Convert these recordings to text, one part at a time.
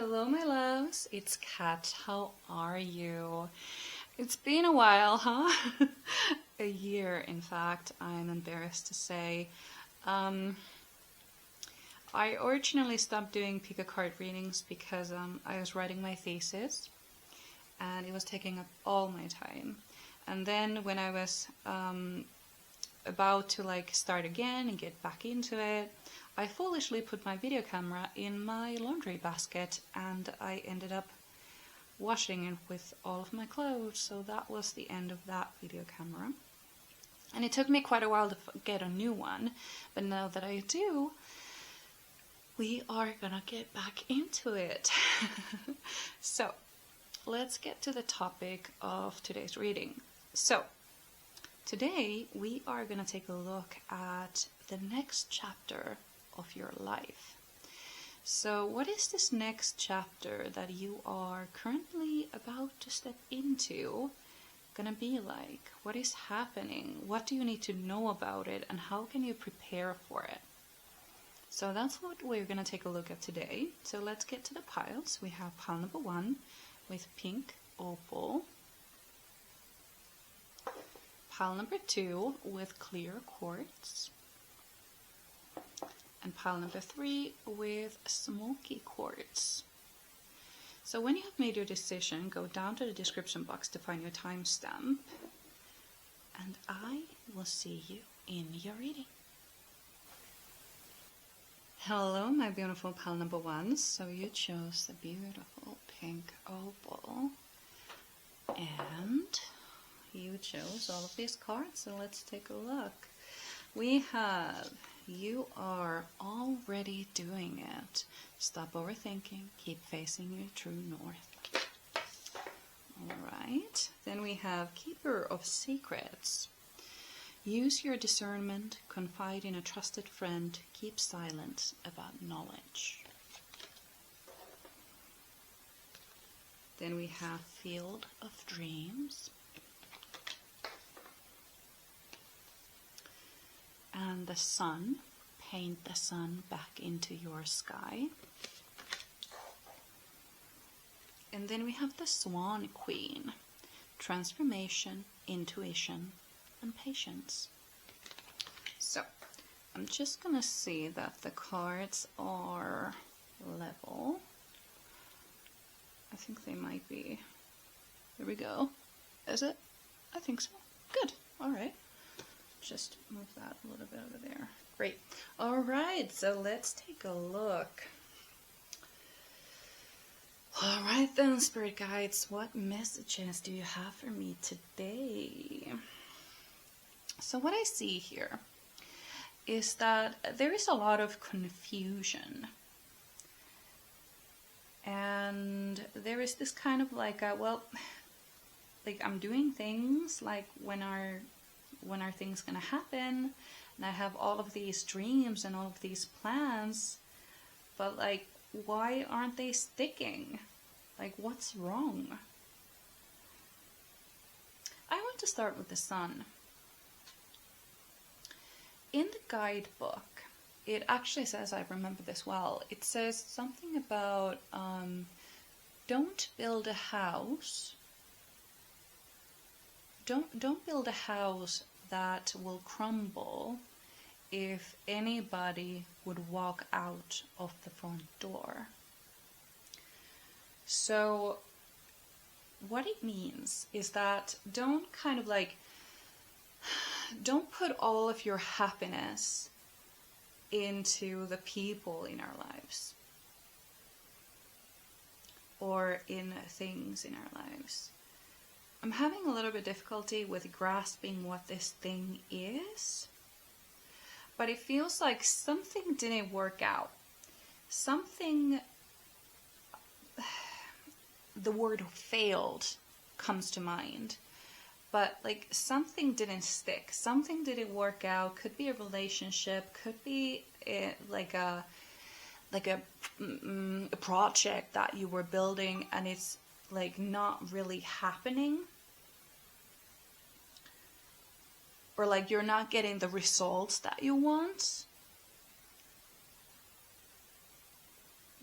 Hello my loves, it's Kat. How are you? It's been a while, huh? A year, in fact, I'm embarrassed to say. I originally stopped doing pick a card readings because I was writing my thesis and it was taking up all my time. And then when I was about to start again and get back into it, I foolishly put my video camera in my laundry basket and I ended up washing it with all of my clothes. So that was the end of that video camera. And it took me quite a while to get a new one, but now that I do, we are gonna get back into it. So let's get to the topic of today's reading. So today we are gonna take a look at the next chapter of your life. So what is this next chapter that you are currently about to step into gonna be like? What is happening? What do you need to know about it, and how can you prepare for it? So that's what we're gonna take a look at today. So let's get to the piles. We have pile number 1 with pink opal, pile number 2 with clear quartz, and pile number 3 with smoky quartz. So when you have made your decision, go down to the description box to find your timestamp, and I will see you in your reading. Hello my beautiful pile number 1. So you chose the beautiful pink opal and you chose all of these cards, so let's take a look. We have, you are already doing it. Stop overthinking, keep facing your true north. Alright, then we have Keeper of Secrets. Use your discernment, confide in a trusted friend, keep silent about knowledge. Then we have Field of Dreams. And the sun, paint the sun back into your sky. And then we have the Swan Queen, transformation, intuition, and patience. So I'm just gonna see that the cards are level. I think they might be. There we go. Is it? I think so. Good. All right. Just move that a little bit over there. Great. All right. So let's take a look. All right then, Spirit Guides. What messages do you have for me today? So what I see here is that there is a lot of confusion. And there is this kind of I'm doing things, like when are things gonna happen? And I have all of these dreams and all of these plans, but why aren't they sticking? What's wrong? I want to start with the sun. In the guidebook, it actually says, I remember this well, it says something about don't build a house. Don't build a house that will crumble if anybody would walk out of the front door. So what it means is that don't put all of your happiness into the people in our lives or in things in our lives. I'm having a little bit of difficulty with grasping what this thing is, but it feels like something didn't work out. Something, the word failed comes to mind. But something didn't stick, something didn't work out. Could be a relationship, could be a project that you were building and it's not really happening, or you're not getting the results that you want.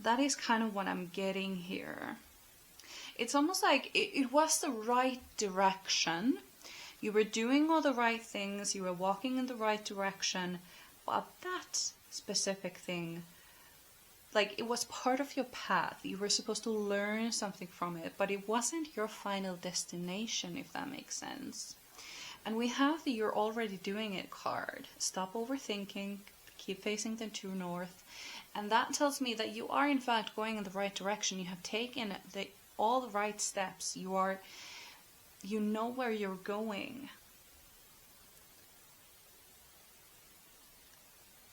that is kind of what I'm getting here. It's almost like it was the right direction. You were doing all the right things, you were walking in the right direction, but that specific thing, like, it was part of your path. You were supposed to learn something from it, but it wasn't your final destination, if that makes sense. And we have the "you're already doing it" card. Stop overthinking, keep facing the true north. And that tells me that you are in fact going in the right direction. You have taken all the right steps. You know where you're going.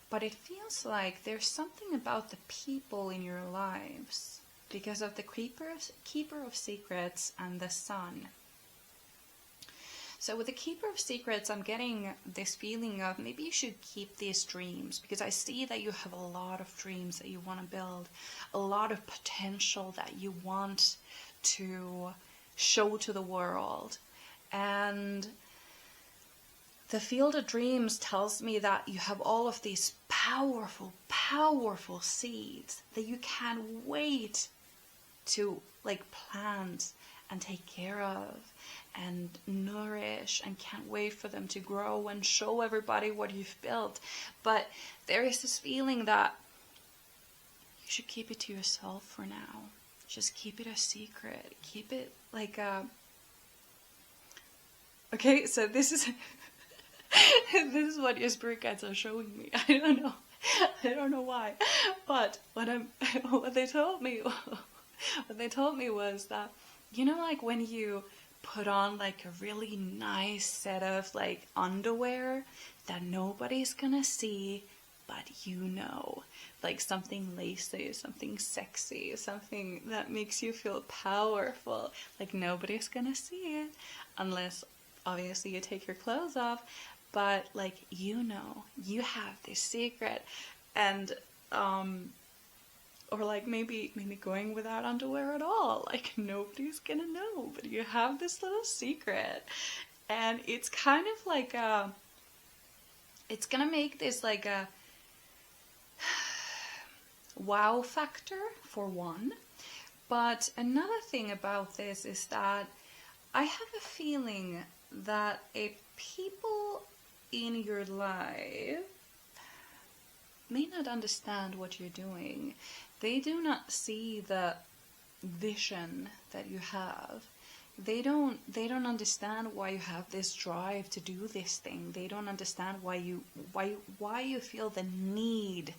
But it feels like there's something about the people in your lives because of the Keeper of Secrets and the Sun. So with the Keeper of Secrets, I'm getting this feeling of maybe you should keep these dreams, because I see that you have a lot of dreams that you want to build, a lot of potential that you want to show to the world. And the Field of Dreams tells me that you have all of these powerful, powerful seeds that you can't wait to plant and take care of and nourish, and can't wait for them to grow and show everybody what you've built. But there is this feeling that you should keep it to yourself for now. Just keep it a secret. Keep it like a... Okay, so this is... this is what your spirit guides are showing me. I don't know why. But what they told me was that, you know, like when you put on like a really nice set of like underwear that nobody's gonna see, but you know, like something lacy, something sexy, something that makes you feel powerful, like nobody's gonna see it unless obviously you take your clothes off. But like, you know, you have this secret. And or like maybe going without underwear at all, like nobody's gonna know, but you have this little secret. And it's kind of like it's gonna make this like a wow factor for one. But another thing about this is that I have a feeling that people in your life may not understand what you're doing. They do not see the vision that you have. They don't understand why you have this drive to do this thing. They don't understand why you feel the need,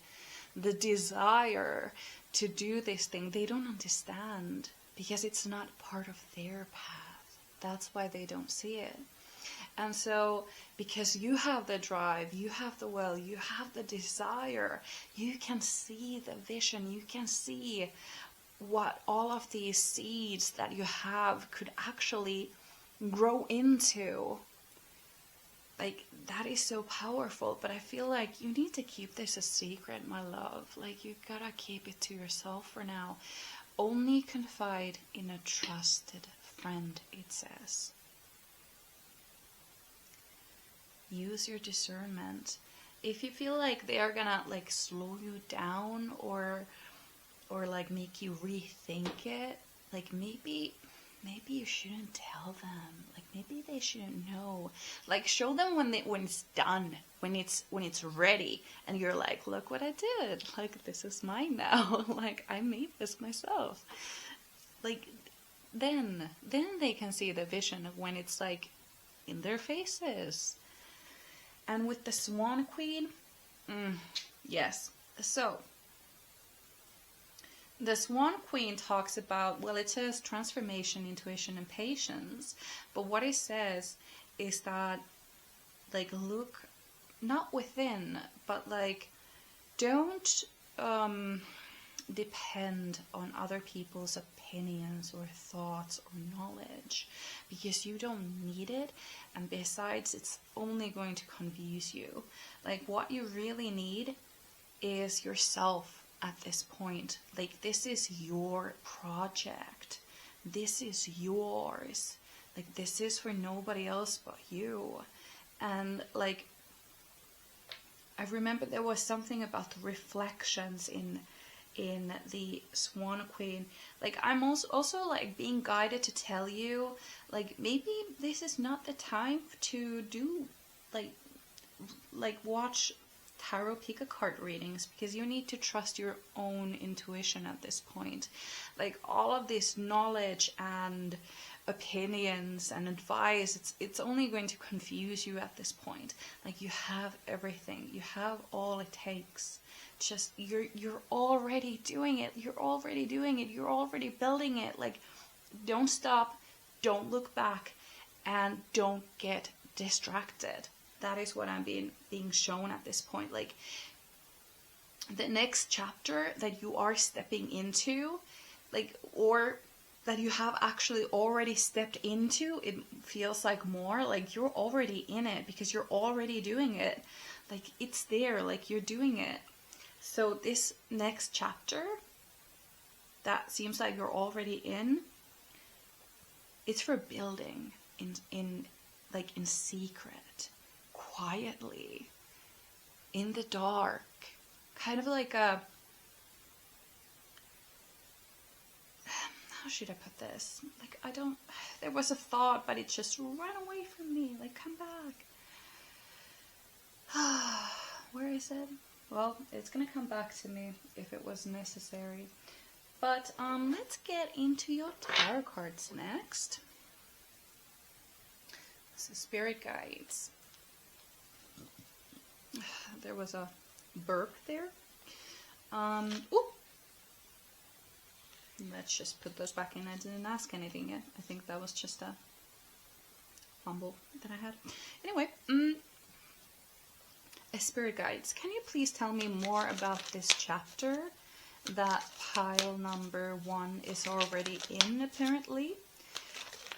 the desire to do this thing. They don't understand because it's not part of their path. That's why they don't see it. And so, because you have the drive, you have the will, you have the desire, you can see the vision, you can see what all of these seeds that you have could actually grow into. Like, that is so powerful. But I feel like you need to keep this a secret, my love. Like, you gotta keep it to yourself for now. Only confide in a trusted friend, it says. Use your discernment. If you feel like they are gonna like slow you down or like make you rethink it, like maybe you shouldn't tell them. Like maybe they shouldn't know. Like show them when it's done, when it's ready, and you're like, look what I did. Like this is mine now. Like I made this myself. Like then they can see the vision of when it's like in their faces. And with the Swan Queen, yes. So, the Swan Queen talks about, well, it says transformation, intuition, and patience. But what it says is that, like, look, not within, but, like, don't depend on other people's opinions or thoughts or knowledge, because you don't need it, and besides it's only going to confuse you. Like what you really need is yourself at this point. Like this is your project, this is yours, like this is for nobody else but you. And like I remember there was something about the reflections in in the Swan Queen. Like, I'm also like being guided to tell you, like, maybe this is not the time to do like watch tarot pick a card readings, because you need to trust your own intuition at this point. Like, all of this knowledge and opinions and advice, it's only going to confuse you at this point. Like, you have everything, you have all it takes. Just you're already doing it, you're already building it. Like, don't stop, don't look back, and don't get distracted. That is what I'm being shown at this point. Like, the next chapter that you are stepping into, like, or that you have actually already stepped into, it feels like more like you're already in it, because you're already doing it. Like, it's there, like, you're doing it. So this next chapter that seems like you're already in, it's for building in secret, quietly, in the dark, kind of like a, how should I put this? Like, there was a thought, but it just ran away from me. Like, come back. Where is it? Well, it's gonna come back to me if it was necessary. But let's get into your tarot cards next. So, spirit guides. There was a burp there. Let's just put those back in. I didn't ask anything yet. I think that was just a fumble that I had. Anyway, spirit guides, can you please tell me more about this chapter that pile number 1 is already in, apparently?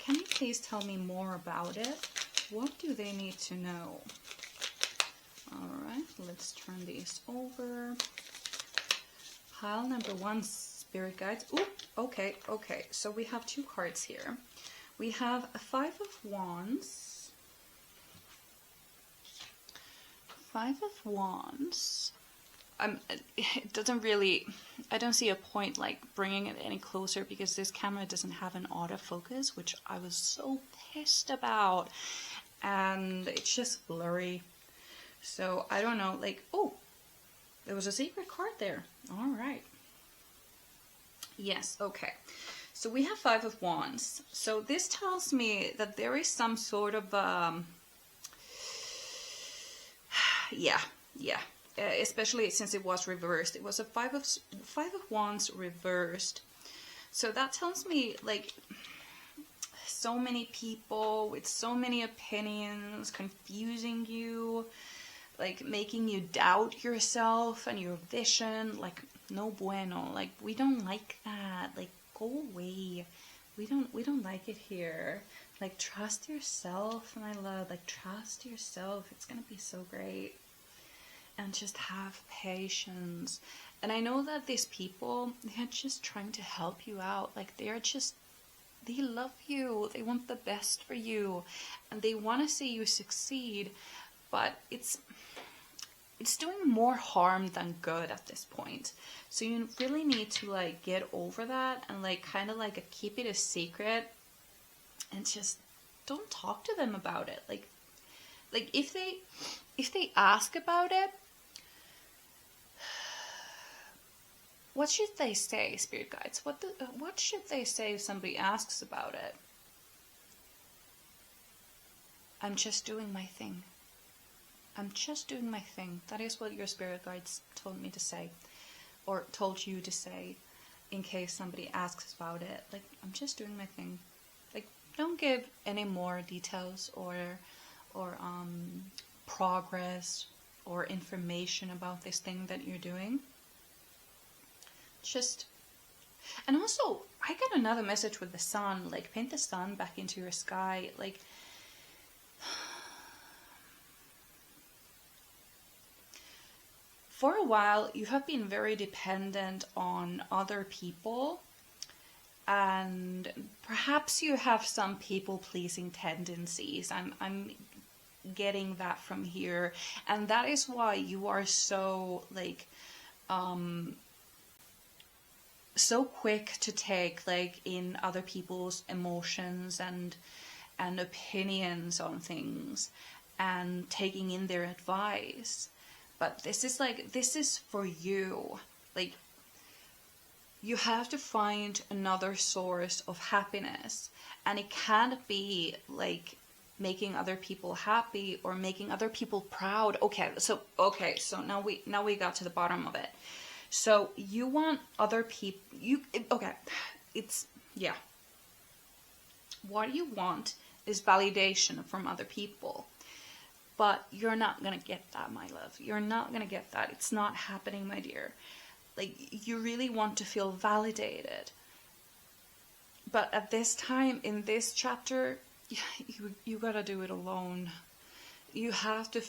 Can you please tell me more about it? What do they need to know? Alright, let's turn these over. Pile number 1, spirit guides. Ooh, okay. So we have 2 cards here. We have a 5 of Wands. 5 of Wands. It doesn't really, I don't see a point like bringing it any closer, because this camera doesn't have an autofocus, which I was so pissed about, and it's just blurry. So I don't know, like, oh, there was a secret card there. All right. Yes, okay. So we have 5 of Wands. So this tells me that there is some sort of yeah, especially since it was reversed. It was a 5 of Wands reversed. So that tells me, like, so many people with so many opinions confusing you, like making you doubt yourself and your vision. Like, no bueno. Like, we don't like that. Like, go away. We don't like it here. Like, trust yourself, my love. Like, trust yourself. It's gonna be so great. And just have patience. And I know that these people, they're just trying to help you out. Like, they love you. They want the best for you. And they want to see you succeed. But it's doing more harm than good at this point. So you really need to, like, get over that and, like, kind of like keep it a secret, and just don't talk to them about it. Like if they ask about it, what should they say, spirit guides? What should they say if somebody asks about it? I'm just doing my thing. I'm just doing my thing. That is what your spirit guides told me to say, or told you to say, in case somebody asks about it. Like, I'm just doing my thing. Like, don't give any more details or progress or information about this thing that you're doing. Just, and also, I got another message with the sun. Like, paint the sun back into your sky. Like, for a while, you have been very dependent on other people, and perhaps you have some people-pleasing tendencies. I'm getting that from here, and that is why you are so, like, so quick to take like in other people's emotions and opinions on things and taking in their advice. But this is for you. Like, you have to find another source of happiness, and it can't be like making other people happy or making other people proud. Okay, so now we got to the bottom of it. So you want other people, what you want is validation from other people. But you're not gonna get that, my love. You're not gonna get that. It's not happening, my dear. Like, you really want to feel validated. But at this time, in this chapter, you gotta do it alone. You have to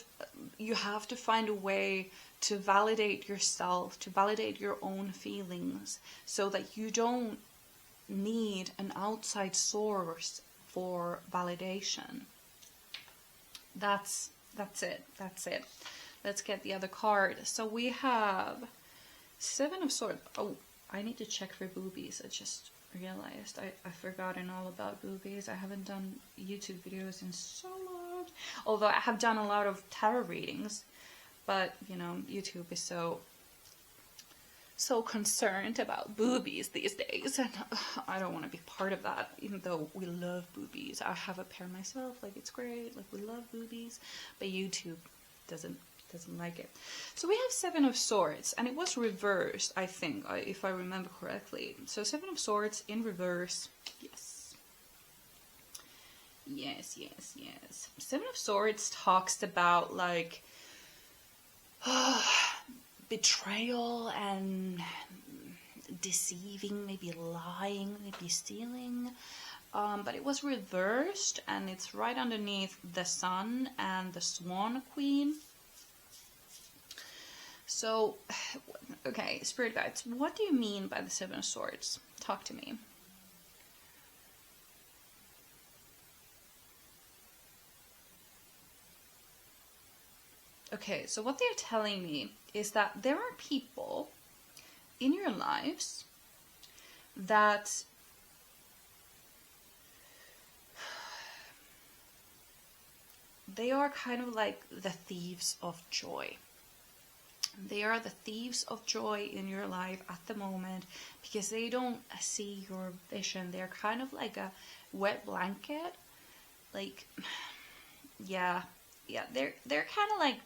find a way to validate yourself, to validate your own feelings, so that you don't need an outside source for validation. That's it. Let's get the other card. So we have Seven of Swords. Oh, I need to check for boobies. I just realized I've forgotten all about boobies. I haven't done YouTube videos in so long. Although I have done a lot of tarot readings. But, you know, YouTube is so concerned about boobies these days. And I don't want to be part of that, even though we love boobies. I have a pair myself. Like, it's great. Like, we love boobies. But YouTube doesn't like it. So we have Seven of Swords, and it was reversed, I think, if I remember correctly. So Seven of Swords in reverse. Yes. Seven of Swords talks about, like, betrayal and deceiving, maybe lying, maybe stealing. But it was reversed, and it's right underneath the Sun and the Swan Queen. So, okay, Spirit Guides, what do you mean by the Seven of Swords? Talk to me. Okay, so what they're telling me is that there are people in your lives that they are kind of like the thieves of joy. They are the thieves of joy in your life at the moment because they don't see your vision. They're kind of like a wet blanket. Like, yeah, they're kind of like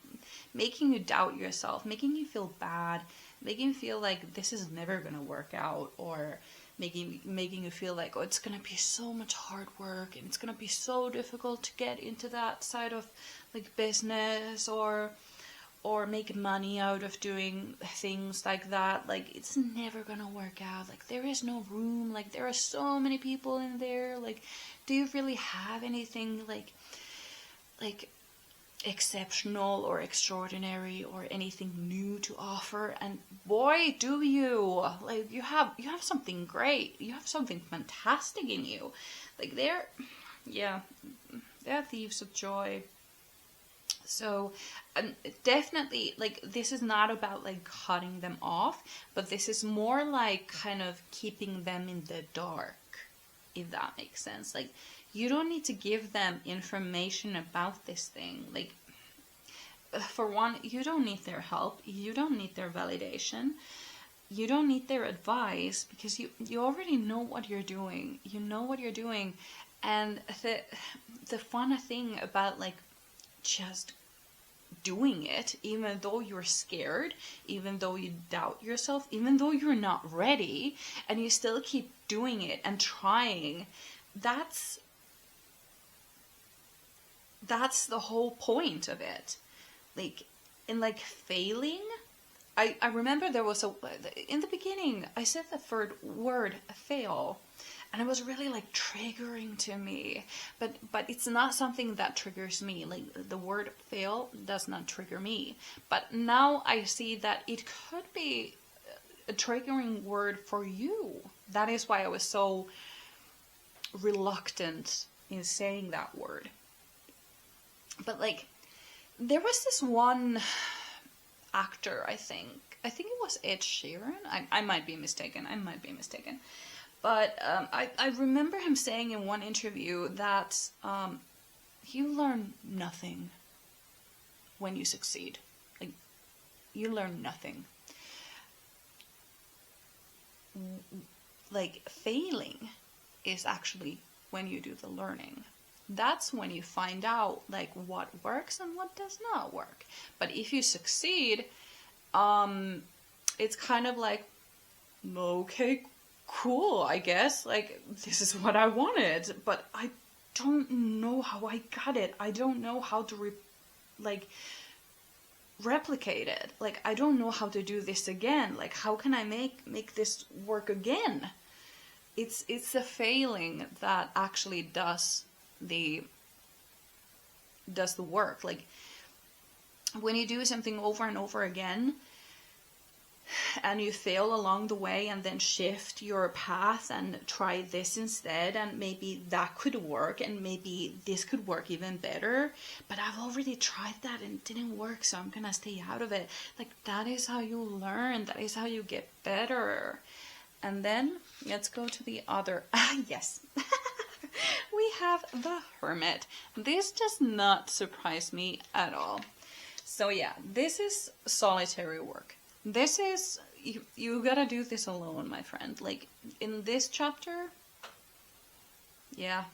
making you doubt yourself, making you feel bad, making you feel like this is never gonna work out, or making you feel like, oh, it's gonna be so much hard work and it's gonna be so difficult to get into that side of like business or make money out of doing things like that. Like, it's never gonna work out. Like, there is no room. Like, there are so many people in there. Like, do you really have anything like exceptional or extraordinary or anything new to offer? And boy, do you. Like, you have something great. You have something fantastic in you. Like, they're thieves of joy. So definitely, like, this is not about like cutting them off, but this is more like kind of keeping them in the dark, if that makes sense. Like, you don't need to give them information about this thing. Like, for one, you don't need their help. You don't need their validation. You don't need their advice, because you already know what you're doing. You know what you're doing. And the fun thing about like just doing it, even though you're scared, even though you doubt yourself, even though you're not ready, and you still keep doing it and trying, that's the whole point of it. Like, in like failing, I remember there was in the beginning I said the word fail, and it was really like triggering to me, but it's not something that triggers me. Like, the word fail does not trigger me, but now I see that it could be a triggering word for you. That is why I was so reluctant in saying that word. But like, there was this one actor, I think, I think it was Ed Sheeran. I might be mistaken. But I remember him saying in one interview that you learn nothing when you succeed. Like, you learn nothing. Like, failing is actually when you do the learning. That's when you find out like what works and what does not work. But if you succeed, it's kind of like, okay, cool, I guess. Like, this is what I wanted, but I don't know how I got it. I don't know how to replicate it. Like, I don't know how to do this again. Like, how can I make this work again? It's the failing that actually does the work. Like, when you do something over and over again and you fail along the way and then shift your path and try this instead, and maybe that could work and maybe this could work even better, but I've already tried that and it didn't work, so I'm gonna stay out of it. Like, that is how you learn. That is how you get better. And then let's go to the other. Yes. We have the Hermit. This does not surprise me at all. So yeah, this is solitary work. This is, you gotta do this alone, my friend. Like, in this chapter, yeah.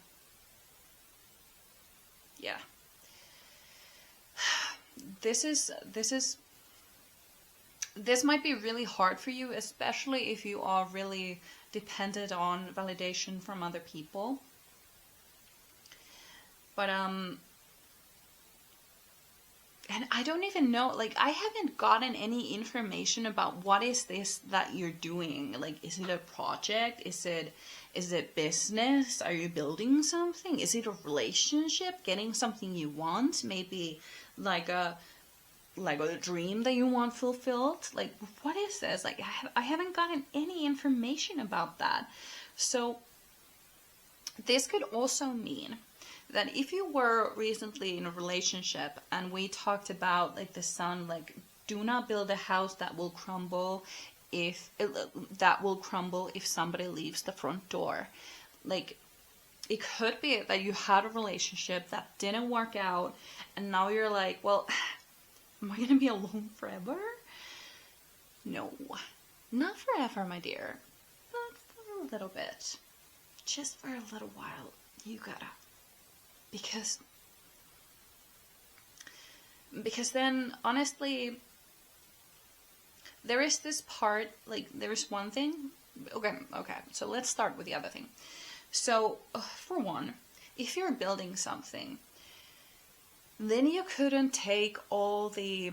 This might be really hard for you, especially if you are really dependent on validation from other people. But, and I don't even know, like, I haven't gotten any information about what is this that you're doing. Like, is it a project? Is it business? Are you building something? Is it a relationship? Getting something you want? Maybe like a dream that you want fulfilled? Like, what is this? Like, I haven't gotten any information about that. So this could also mean that if you were recently in a relationship and we talked about, like, the sun, like, do not build a house that will crumble if somebody leaves the front door. Like, it could be that you had a relationship that didn't work out and now you're like, well, am I gonna be alone forever? No, not forever, my dear, but for a little bit, just for a little while. You gotta. Because then, honestly, there is this part, like, there's one thing. Okay, so let's start with the other thing. So, for one, if you're building something, then you couldn't take all the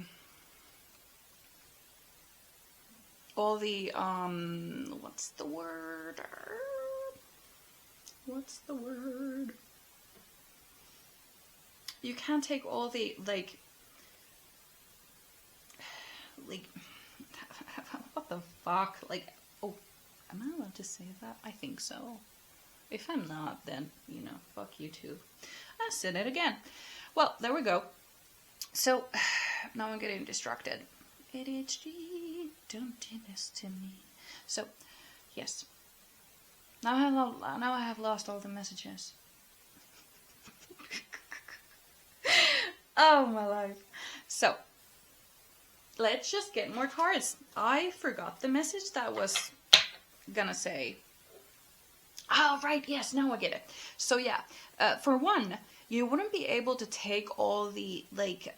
what's the word? You can't take all the, like, what the fuck? Like, oh, am I allowed to say that? I think so. If I'm not, then, you know, fuck you too. I said it again. Well, there we go. So, now I'm getting distracted. ADHD, don't do this to me. So, yes. Now I have lost all the messages. Oh, my life. So, let's just get more cards. I forgot the message that I was gonna say. Oh, right, yes, now I get it. So, yeah, for one, you wouldn't be able to take all the, like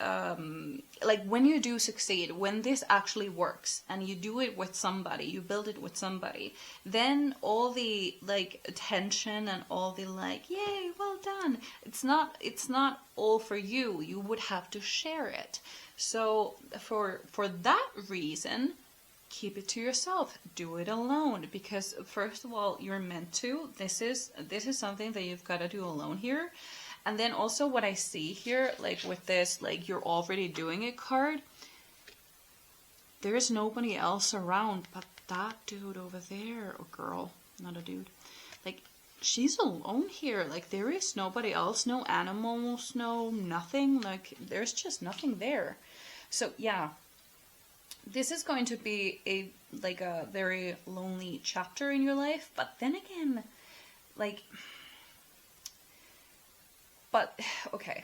when you do succeed, when this actually works, and you do it with somebody, you build it with somebody, then all the, like, attention and all the, like, yay, well done, it's not all for you. You would have to share it. So, for that reason, keep it to yourself. Do it alone, because first of all, you're meant to. This is something that you've got to do alone here. And then also what I see here, like with this, like, you're already doing it card, there is nobody else around but that dude over there, or girl, not a dude. Like, she's alone here. Like, there is nobody else, no animals, no nothing. Like, there's just nothing there. So yeah, this is going to be a very lonely chapter in your life, but then again, okay.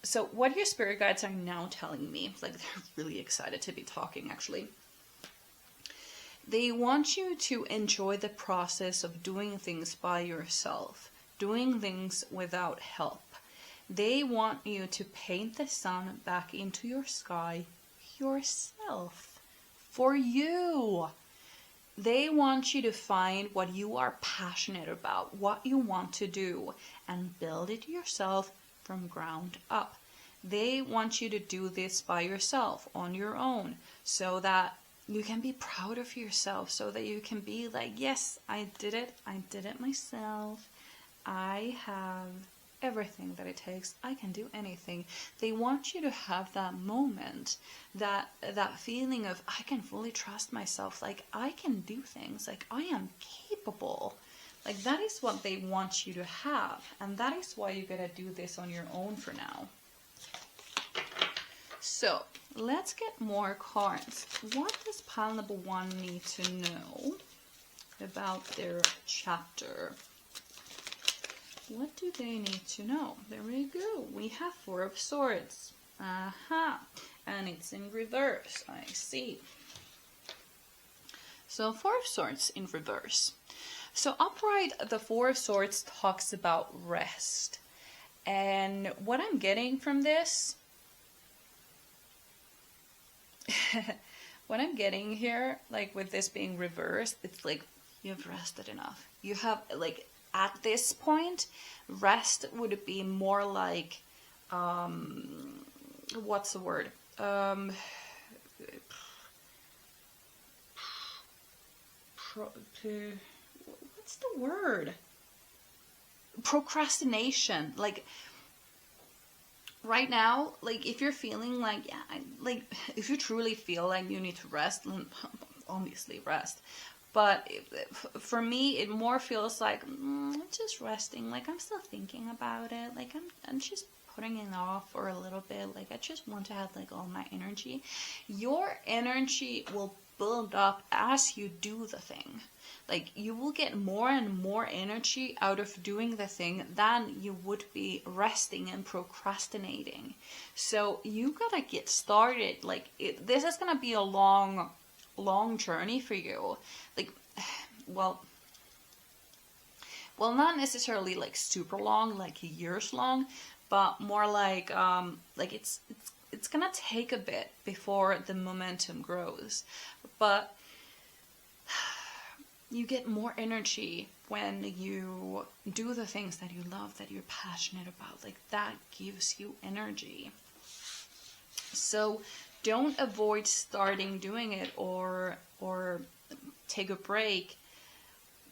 So what your spirit guides are now telling me, they're really excited to be talking actually. They want you to enjoy the process of doing things by yourself, doing things without help. They want you to paint the sun back into your sky yourself, for you. They want you to find what you are passionate about, what you want to do, and build it yourself from ground up. They want you to do this by yourself, on your own, so that you can be proud of yourself, so that you can be like, yes, I did it myself. I have everything that it takes. I can do anything. They want you to have that moment, that feeling of, I can fully trust myself, I can do things, I am capable. That is what they want you to have, and that is why you gotta do this on your own for now. So let's get more cards. What does pile number 1 need to know about their chapter? What do they need to know? There we go. We have 4 of Swords. Aha. And it's in reverse. I see. So 4 of Swords in reverse. So upright, the 4 of Swords talks about rest. And what I'm getting from this, what I'm getting here, with this being reversed, it's you've rested enough. You have, at this point, rest would be more what's the word? What's the word? Procrastination. Right now, if you're feeling if you truly feel like you need to rest, obviously rest. But for me, it more feels like I'm just resting. I'm still thinking about it. I'm just putting it off for a little bit. I just want to have all my energy. Your energy will build up as you do the thing. You will get more and more energy out of doing the thing than you would be resting and procrastinating. So you gotta get started. This is gonna be a long journey for you. Well, not necessarily super long, years long, but more it's gonna take a bit before the momentum grows. But you get more energy when you do the things that you love, that you're passionate about. That gives you energy. So don't avoid starting doing it or take a break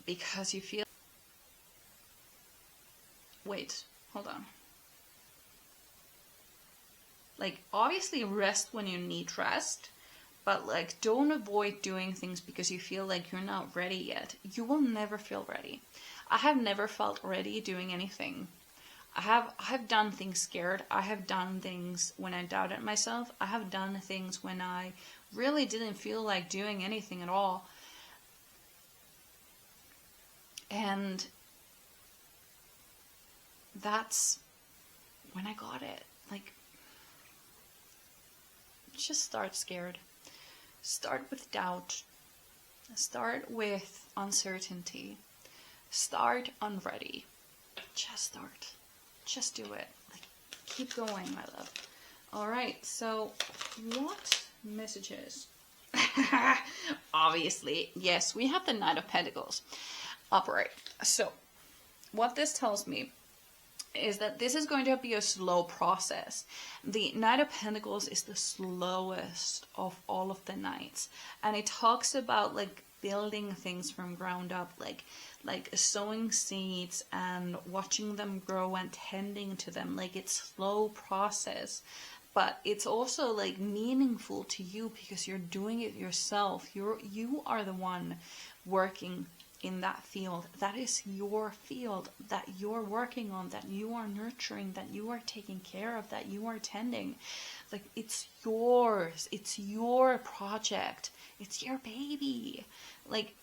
because you feel... Wait, hold on. Obviously rest when you need rest, but don't avoid doing things because you feel like you're not ready yet. You will never feel ready. I have never felt ready doing anything. I have done things scared. I have done things when I doubted myself. I have done things when I really didn't feel like doing anything at all. And that's when I got it. Just start scared. Start with doubt. Start with uncertainty. Start unready. Just start. Just do it. Keep going, my love. Alright, so what messages? Obviously, yes, we have the Knight of Pentacles upright. So, what this tells me is that this is going to be a slow process. The Knight of Pentacles is the slowest of all of the Knights, and it talks about building things from ground up, like sowing seeds and watching them grow and tending to them. It's a slow process, but it's also meaningful to you because you're doing it yourself. You are the one working in that field. That is your field that you're working on, that you are nurturing, that you are taking care of, that you are tending. Like, it's yours. It's your project. It's your baby. Like,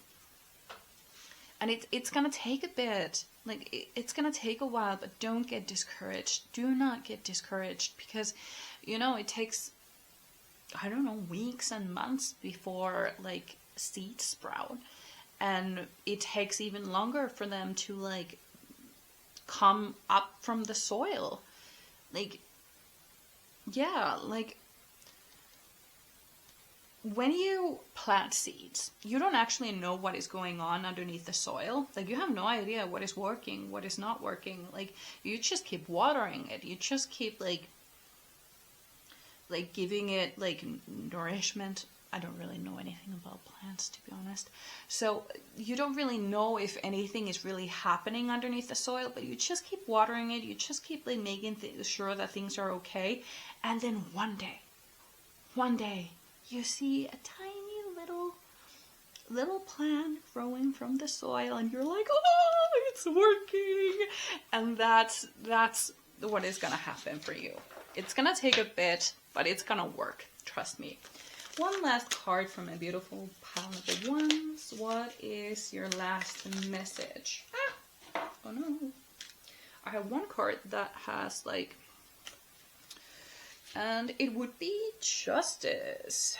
and it's gonna take a bit. Like, it's gonna take a while, but don't get discouraged. Do not get discouraged, because, you know, it takes, I don't know, weeks and months before, like, seeds sprout. And it takes even longer for them to, like, come up from the soil. Like, yeah, like, when you plant seeds, you don't actually know what is going on underneath the soil. Like, you have no idea what is working, what is not working. Like, you just keep watering it. You just keep, like giving it, like, nourishment. I don't really know anything about plants, to be honest. So you don't really know if anything is really happening underneath the soil, but you just keep watering it. You just keep, like, making sure that things are okay. And then one day, you see a tiny little plant growing from the soil, and you're like, oh, it's working. And that's what is gonna happen for you. It's gonna take a bit, but it's gonna work. Trust me. One last card from my beautiful pile of ones. What is your last message? Oh no. I have one card that has, like, and it would be justice.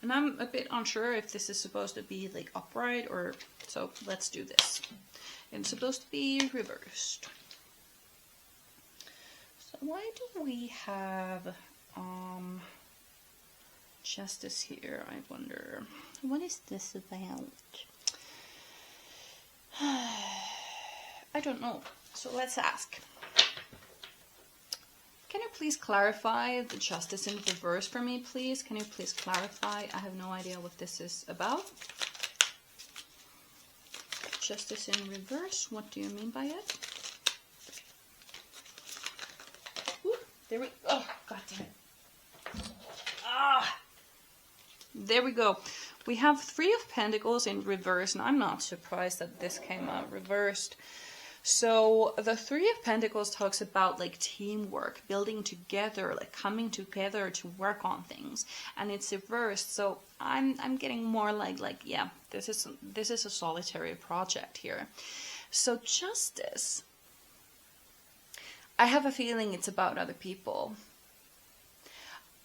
And I'm a bit unsure if this is supposed to be, like, upright, or so let's do this. It's supposed to be reversed. So why do we have justice here? I wonder, what is this about? I don't know. So let's ask. Can you please clarify the justice in reverse for me, please? Can you please clarify? I have no idea what this is about. Justice in reverse, what do you mean by it? Ooh, there we go. Oh, god damn it. There we go. We have Three of Pentacles in reverse, and I'm not surprised that this came out reversed. So the Three of Pentacles talks about, like, teamwork, building together, like coming together to work on things, and it's reversed. So I'm getting more like yeah, this is a solitary project here. So justice, I have a feeling it's about other people.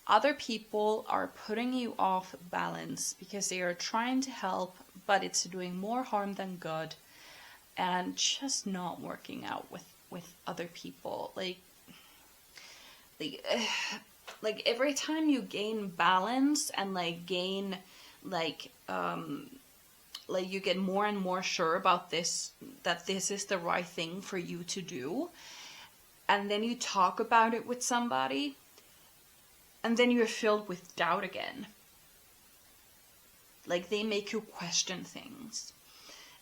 Other people are putting you off balance because they are trying to help, but it's doing more harm than good. And just not working out with other people. Like every time you gain balance and, like, gain, like you get more and more sure about this, that this is the right thing for you to do, and then you talk about it with somebody, and then you're filled with doubt again. Like, they make you question things.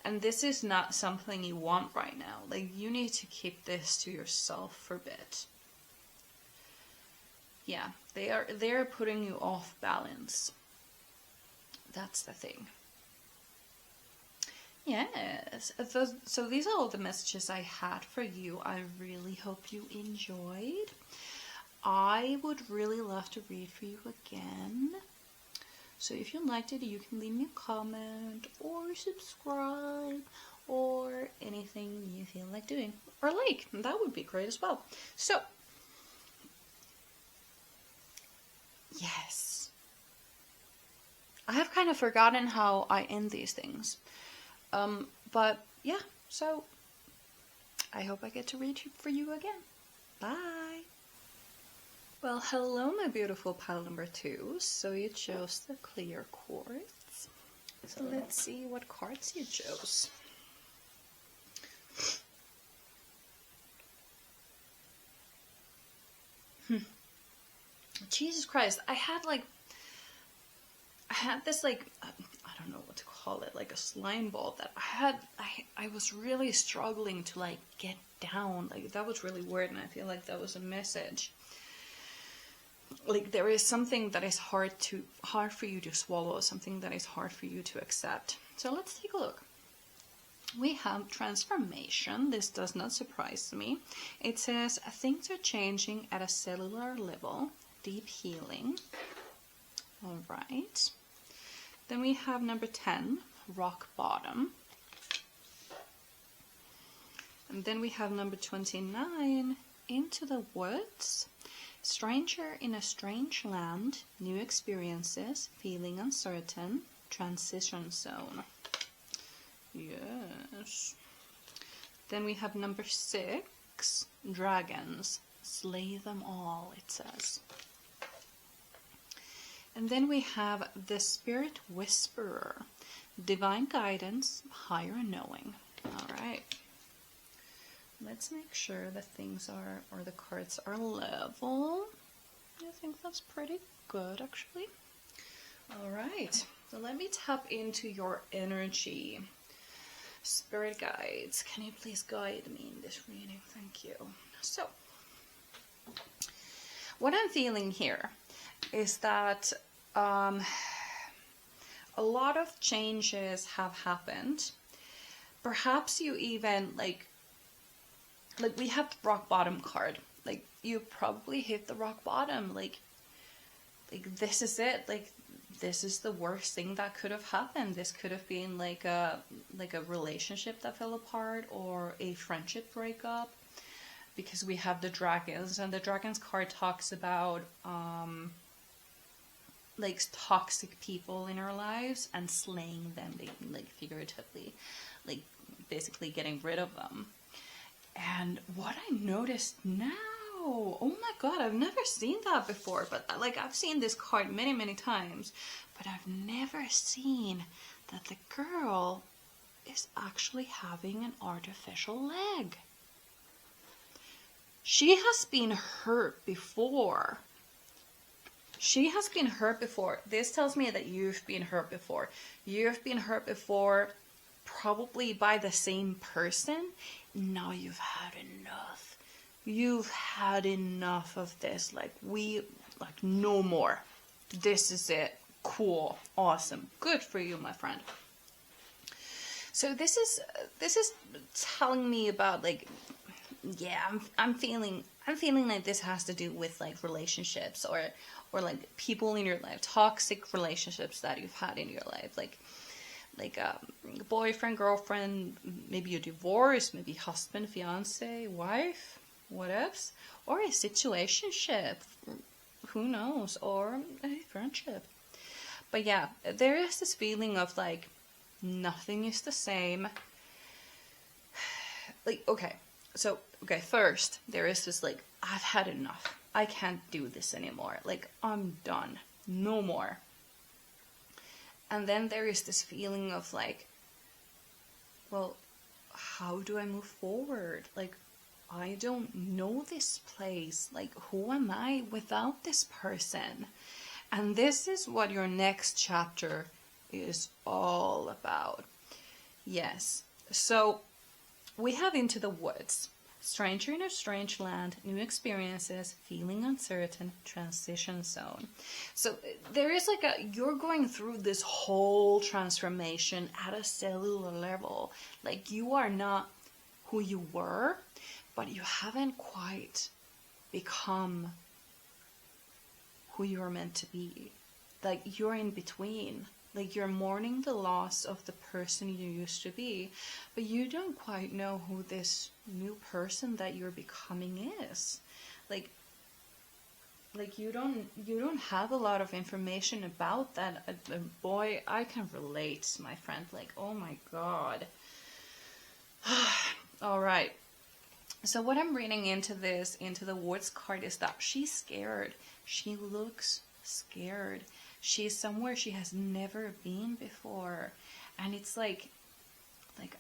And this is not something you want right now. Like, you need to keep this to yourself for a bit. Yeah, they're putting you off balance. That's the thing. Yes. So these are all the messages I had for you. I really hope you enjoyed. I would really love to read for you again. So if you liked it, you can leave me a comment or subscribe or anything you feel like doing. Or like, that would be great as well. So, yes. I have kind of forgotten how I end these things. But yeah, so I hope I get to read for you again. Bye. Well, hello, my beautiful pile number 2. So you chose the clear quartz. So let's see what cards you chose. Jesus Christ, I had this, like, I don't know what to call it, like a slime ball that I was really struggling to, like, get down. Like, that was really weird, and I feel like that was a message. like there is something that is hard for you to swallow, something that is hard for you to accept. So let's take a look. We have transformation. This does not surprise me. It says things are changing at a cellular level, deep healing. All right. Then we have number 10, rock bottom. And then we have number 29, into the woods. Stranger in a strange land, new experiences, feeling uncertain, transition zone. Yes. Then we have number 6, dragons, slay them all, it says. And then we have the spirit whisperer, divine guidance, higher knowing. All right. Let's make sure that things are, or the cards are level. I think that's pretty good, actually. All right. So let me tap into your energy. Spirit guides, can you please guide me in this reading? Thank you. So, what I'm feeling here is that a lot of changes have happened. Perhaps you even, like we have the rock bottom card. Like, you probably hit the rock bottom. Like this is it. Like, this is the worst thing that could have happened. This could have been like a relationship that fell apart, or a friendship breakup, because we have the dragons, and the dragons card talks about like toxic people in our lives and slaying them, like figuratively, like basically getting rid of them. And what I noticed now, oh my god, I've never seen that before, but like I've seen this card many times, but I've never seen that the girl is actually having an artificial leg. She has been hurt before. She has been hurt before. This tells me that you've been hurt before. You've been hurt before, probably by the same person. Now you've had enough. You've had enough of this. Like, no more. This is it. Cool. Awesome. Good for you, my friend. So this is telling me about, like, yeah, I'm feeling like this has to do with like relationships, or like people in your life, toxic relationships that you've had in your life, like boyfriend, girlfriend, maybe a divorce, maybe husband, fiance, wife, what else, or a situationship, who knows, or a friendship. But yeah, there is this feeling of like nothing is the same. Like, okay, first there is this like, I've had enough. I can't do this anymore. Like, I'm done. No more. And then there is this feeling of like, well, how do I move forward? Like, I don't know this place. Like, who am I without this person? And this is what your next chapter is all about. Yes. So we have into the woods. Stranger in a strange land, new experiences, feeling uncertain, transition zone. So there is like you're going through this whole transformation at a cellular level. Like, you are not who you were, but you haven't quite become who you were meant to be. Like, you're in between. Like, you're mourning the loss of the person you used to be, but you don't quite know who this new person that you're becoming is. Like you don't have a lot of information about that. Boy, I can relate, my friend. Like, oh my god. All right. So what I'm reading into the woods card is that she's scared. She looks scared. She's somewhere she has never been before. And it's like,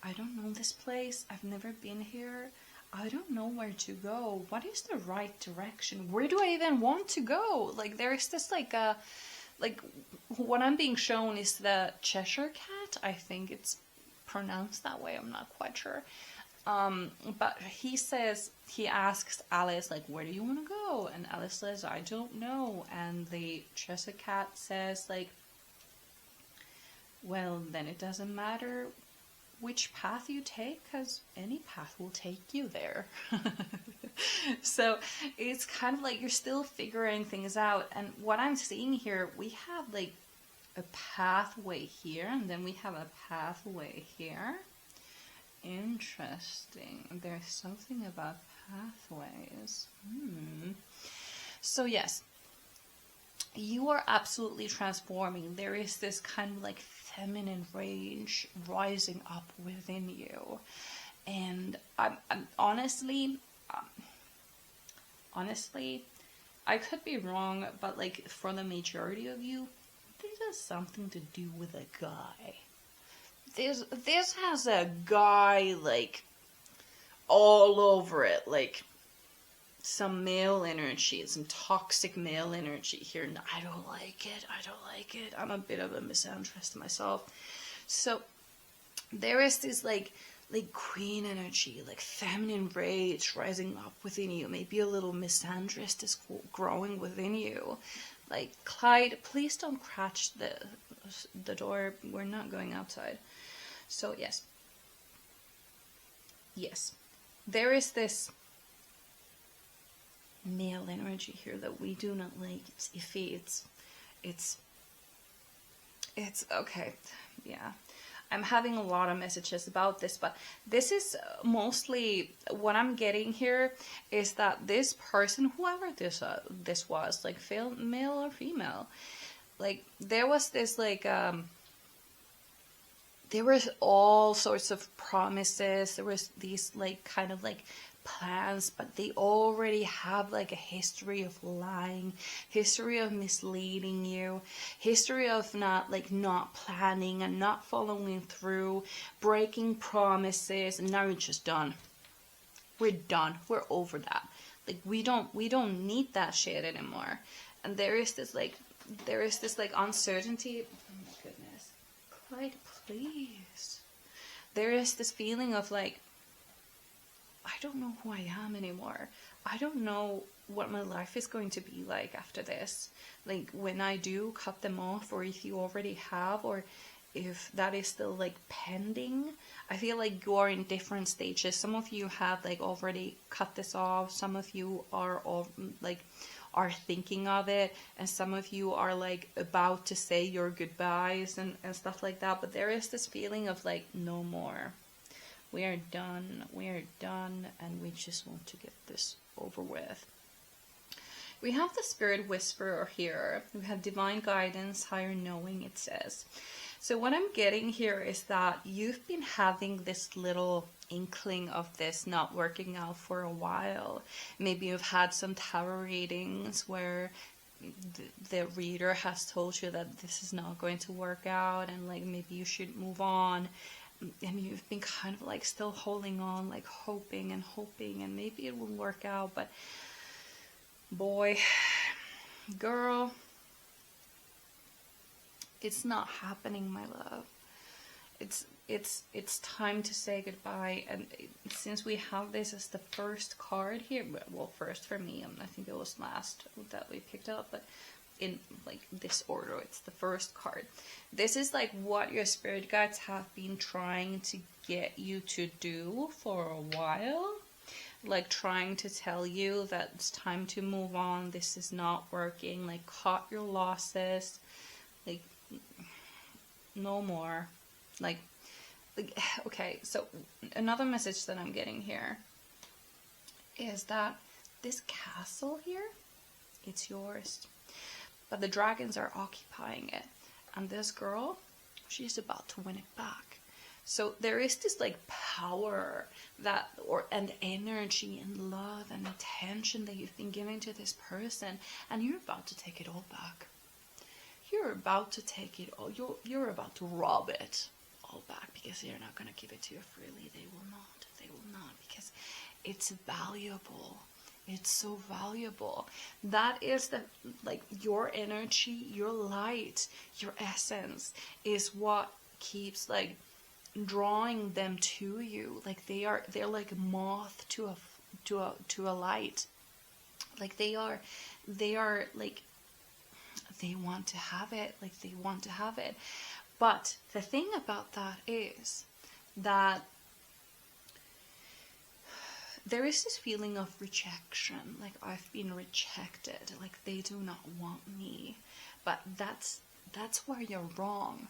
I don't know this place. I've never been here. I don't know where to go. What is the right direction? Where do I even want to go? Like, there is this like what I'm being shown is the Cheshire cat. I think it's pronounced that way. I'm not quite sure. But he asks Alice, like, where do you want to go? And Alice says, I don't know. And the Cheshire Cat says, like, well, then it doesn't matter which path you take, because any path will take you there. So it's kind of like you're still figuring things out. And what I'm seeing here, we have like a pathway here, and then we have a pathway here. Interesting. There's something about pathways. So yes, you are absolutely transforming. There is this kind of like feminine rage rising up within you. And I'm honestly, I could be wrong, but like for the majority of you, this has something to do with a guy. This has a guy like all over it, like some male energy, some toxic male energy here. And I don't like it. I'm a bit of a misandrist myself. So there is this like queen energy, like feminine rage rising up within you. Maybe a little misandrist is growing within you. Like, Clyde, please don't crash the door. We're not going outside. So yes, there is this male energy here that we do not like. It's iffy. It's okay. Yeah, I'm having a lot of messages about this, but this is mostly what I'm getting here is that this person, whoever this was, like male or female, like there was this like there was all sorts of promises. There was these like kind of like plans, but they already have like a history of lying, history of misleading you, history of not planning and not following through, breaking promises, and now you're just done. We're done. We're over that. Like we don't need that shit anymore. And there is this like uncertainty. Oh my goodness. Clyde, please. There is this feeling of like, I don't know who I am anymore. I don't know what my life is going to be like after this. Like when I do cut them off, or if you already have, or if that is still like pending. I feel like you're in different stages. Some of you have like already cut this off. Some of you are are thinking of it, and some of you are like about to say your goodbyes and stuff like that. But there is this feeling of like, no more. We are done, and we just want to get this over with. We have the Spirit Whisperer here. We have Divine Guidance, Higher Knowing, it says. So what I'm getting here is that you've been having this little inkling of this not working out for a while. Maybe you've had some tarot readings where the reader has told you that this is not going to work out, and like maybe you should move on. And you've been kind of like still holding on, like hoping, and maybe it will work out. But boy, girl, it's not happening, my love. It's time to say goodbye. And since we have this as the first card here, well, first for me, I think it was last that we picked up, but in like this order, it's the first card. This is like what your spirit guides have been trying to get you to do for a while, like trying to tell you that it's time to move on. This is not working. Like, cut your losses. Like, no more. Like okay, so another message that I'm getting here is that this castle here, it's yours. But the dragons are occupying it. And this girl, she's about to win it back. So there is this like power and energy and love and attention that you've been giving to this person. And you're about to take it all back. You're about to take it all. You're about to rob it all back, because they're not going to give it to you freely. They will not. They will not, because it's valuable. It's so valuable. That is the, like, your energy, your light, your essence is what keeps, like, drawing them to you. Like they're like moth to a light. Like they are like, they want to have it. Like they want to have it. But the thing about that is that there is this feeling of rejection. Like, I've been rejected. Like, they do not want me. But that's where you're wrong.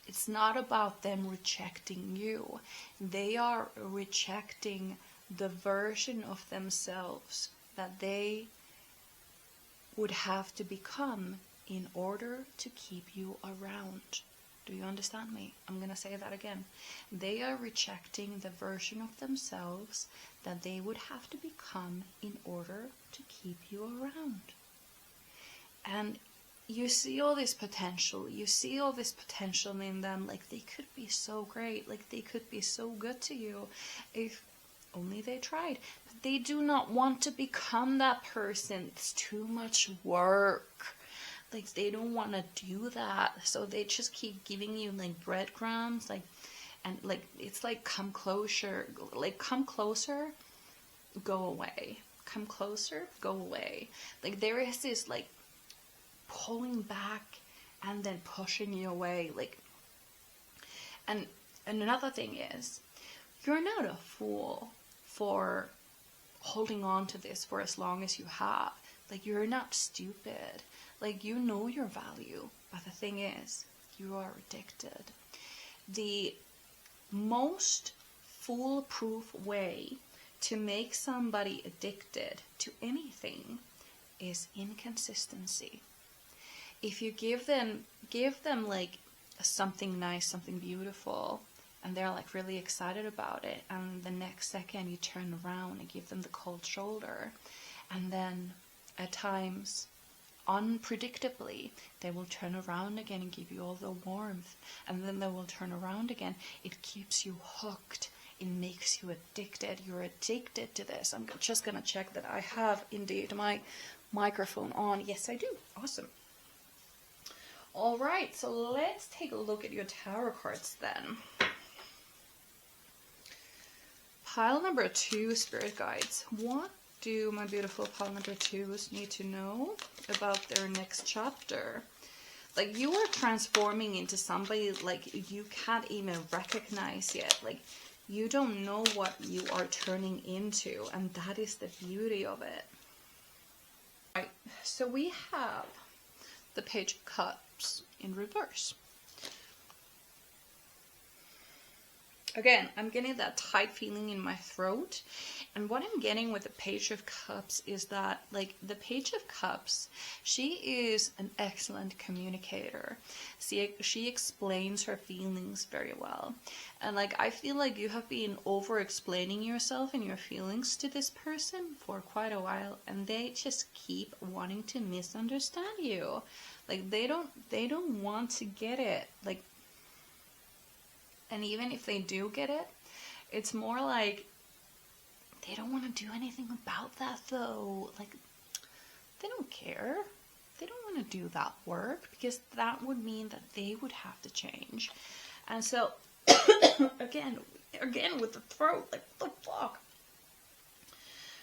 It's not about them rejecting you. They are rejecting the version of themselves that they would have to become in order to keep you around. Do you understand me? I'm going to say that again. They are rejecting the version of themselves that they would have to become in order to keep you around. And you see all this potential. You see all this potential in them. Like, they could be so great. Like, they could be so good to you if only they tried. But they do not want to become that person. It's too much work. Like, they don't want to do that. So they just keep giving you, like, breadcrumbs. Like, and, like, it's like, come closer. Like, come closer, go away. Come closer, go away. Like, there is this, like, pulling back and then pushing you away. Like, and another thing is, you're not a fool for holding on to this for as long as you have. Like, you're not stupid. Like, you know your value. But the thing is, you are addicted. The most foolproof way to make somebody addicted to anything is inconsistency. If you give them like something nice, something beautiful, and they're like really excited about it, and the next second you turn around and give them the cold shoulder, and then at times, unpredictably, they will turn around again and give you all the warmth, and then they will turn around again. It keeps you hooked. It makes you addicted. You're addicted to this. I'm just gonna check that I have indeed my microphone on. Yes, I do. Awesome. All right, so let's take a look at your tarot cards then. Pile number 2, Spirit Guides. What do my beautiful pile number 2s need to know about their next chapter? Like, you are transforming into somebody like you can't even recognize yet. Like, you don't know what you are turning into, and that is the beauty of it. Right, so we have the Page of Cups in reverse. Again, I'm getting that tight feeling in my throat. And what I'm getting with the Page of Cups is that, like, the Page of Cups, she is an excellent communicator. She explains her feelings very well. And, like, I feel like you have been over-explaining yourself and your feelings to this person for quite a while. And they just keep wanting to misunderstand you. Like, they don't want to get it. Like, and even if they do get it, it's more like they don't want to do anything about that, though. Like, they don't care. They don't want to do that work, because that would mean that they would have to change. And so, again with the throat, like, what the fuck?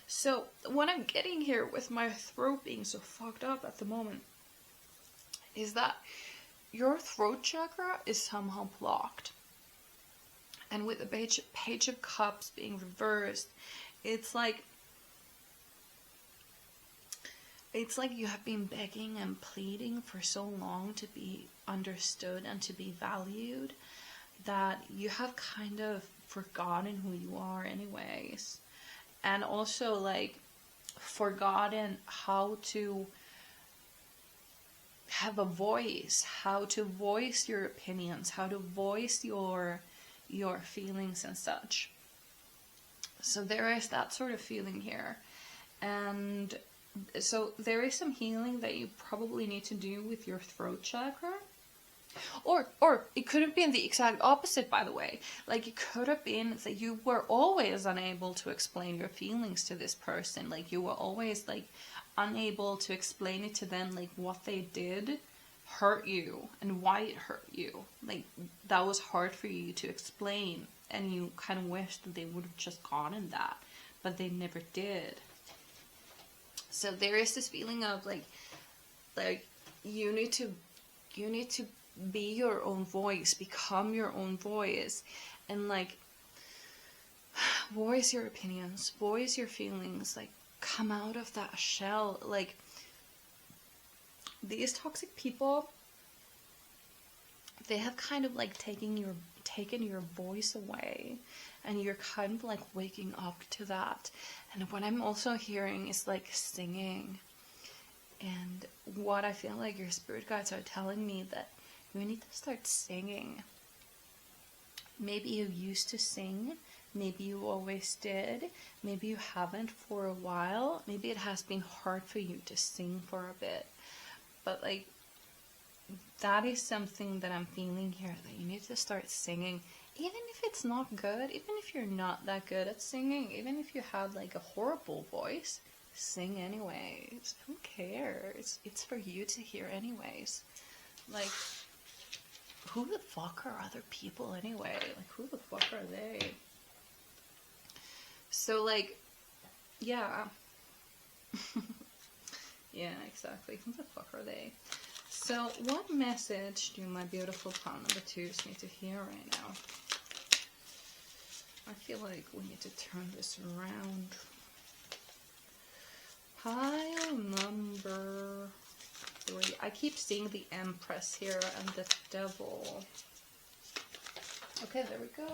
So, what I'm getting here with my throat being so fucked up at the moment is that your throat chakra is somehow blocked. And with the Page of Cups being reversed, it's like you have been begging and pleading for so long to be understood and to be valued that you have kind of forgotten who you are anyways. And also, like, forgotten how to have a voice, how to voice your opinions, how to voice your feelings and such. So there is that sort of feeling here. And so there is some healing that you probably need to do with your throat chakra. Or it could have been the exact opposite, by the way. Like, it could have been that you were always unable to explain your feelings to this person. Like, you were always, like, unable to explain it to them, like, what they did hurt you and why it hurt you. Like, that was hard for you to explain, and you kind of wish that they would have just gone in that, but they never did. So there is this feeling of like you need to be your own voice, become your own voice, and like voice your opinions, voice your feelings, like come out of that shell. Like, these toxic people, they have kind of like taken your voice away, and you're kind of like waking up to that. And what I'm also hearing is like singing, and what I feel like your spirit guides are telling me that you need to start singing. Maybe you used to sing, maybe you always did, maybe you haven't for a while, maybe it has been hard for you to sing for a bit, but like, that is something that I'm feeling here, that you need to start singing, even if it's not good, even if you're not that good at singing, even if you have like a horrible voice, sing anyways. Who cares? It's for you to hear anyways. Like, who the fuck are other people anyway? Like, who the fuck are they? So like, yeah. Yeah, exactly. Who the fuck are they? So what message do my beautiful pile number 2s need to hear right now? I feel like we need to turn this around. Pile number 3. I keep seeing the Empress here and the Devil. Okay, there we go.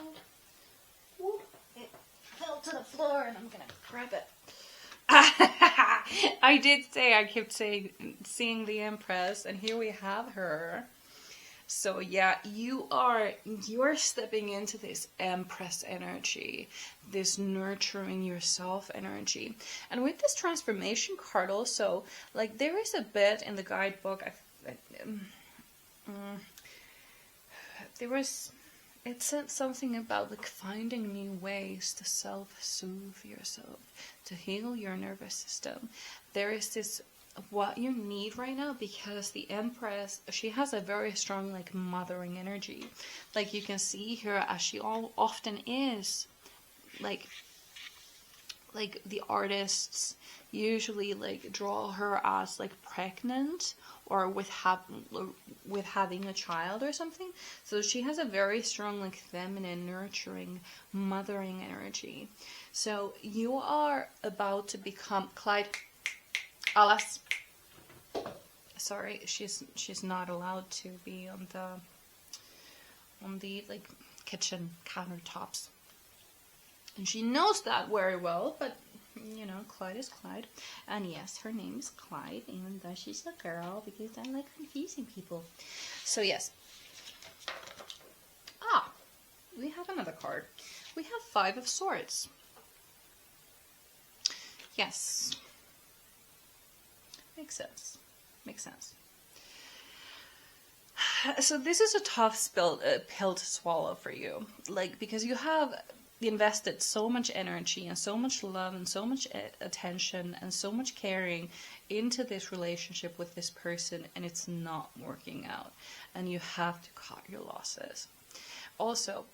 Whoop. It fell to the floor and I'm gonna grab it. I did say, I kept saying, seeing the Empress, and here we have her. So yeah, you are stepping into this Empress energy, this nurturing yourself energy. And with this transformation card also, like, there is a bit in the guidebook, it said something about like finding new ways to self-soothe yourself, to heal your nervous system. There is this, what you need right now, because the Empress, she has a very strong like mothering energy. Like, you can see here, as she often is, like the artists usually like draw her as like pregnant or with having a child or something. So she has a very strong like feminine, nurturing, mothering energy. So you are about to become Clyde. Alice. Sorry, she's not allowed to be on the like kitchen countertops. And she knows that very well, but you know, Clyde is Clyde. And yes, her name is Clyde, even though she's a girl, because I like confusing people. So yes. Ah, we have another card. We have 5 of Swords. Yes. Makes sense. Makes sense. So this is a tough pill to swallow for you. Like, because you have invested so much energy and so much love and so much attention and so much caring into this relationship with this person, and it's not working out, and you have to cut your losses. Also,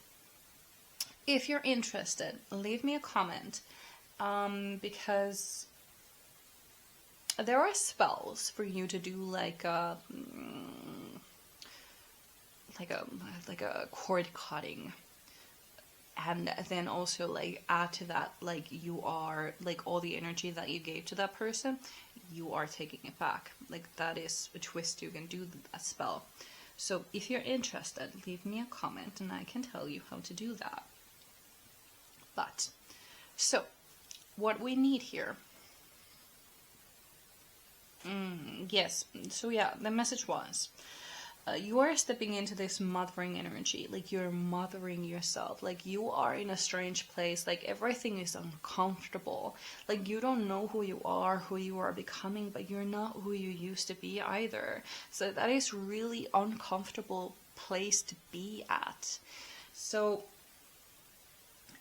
if you're interested, leave me a comment, because there are spells for you to do like a cord cutting. And then also like add to that, like, you are like all the energy that you gave to that person, you are taking it back. Like, that is a twist you can do a spell. So if you're interested, leave me a comment and I can tell you how to do that. But so what we need here, yes, so yeah, the message was, you are stepping into this mothering energy, like you're mothering yourself, like you are in a strange place, like everything is uncomfortable, like you don't know who you are becoming, but you're not who you used to be either. So that is really uncomfortable place to be at. So,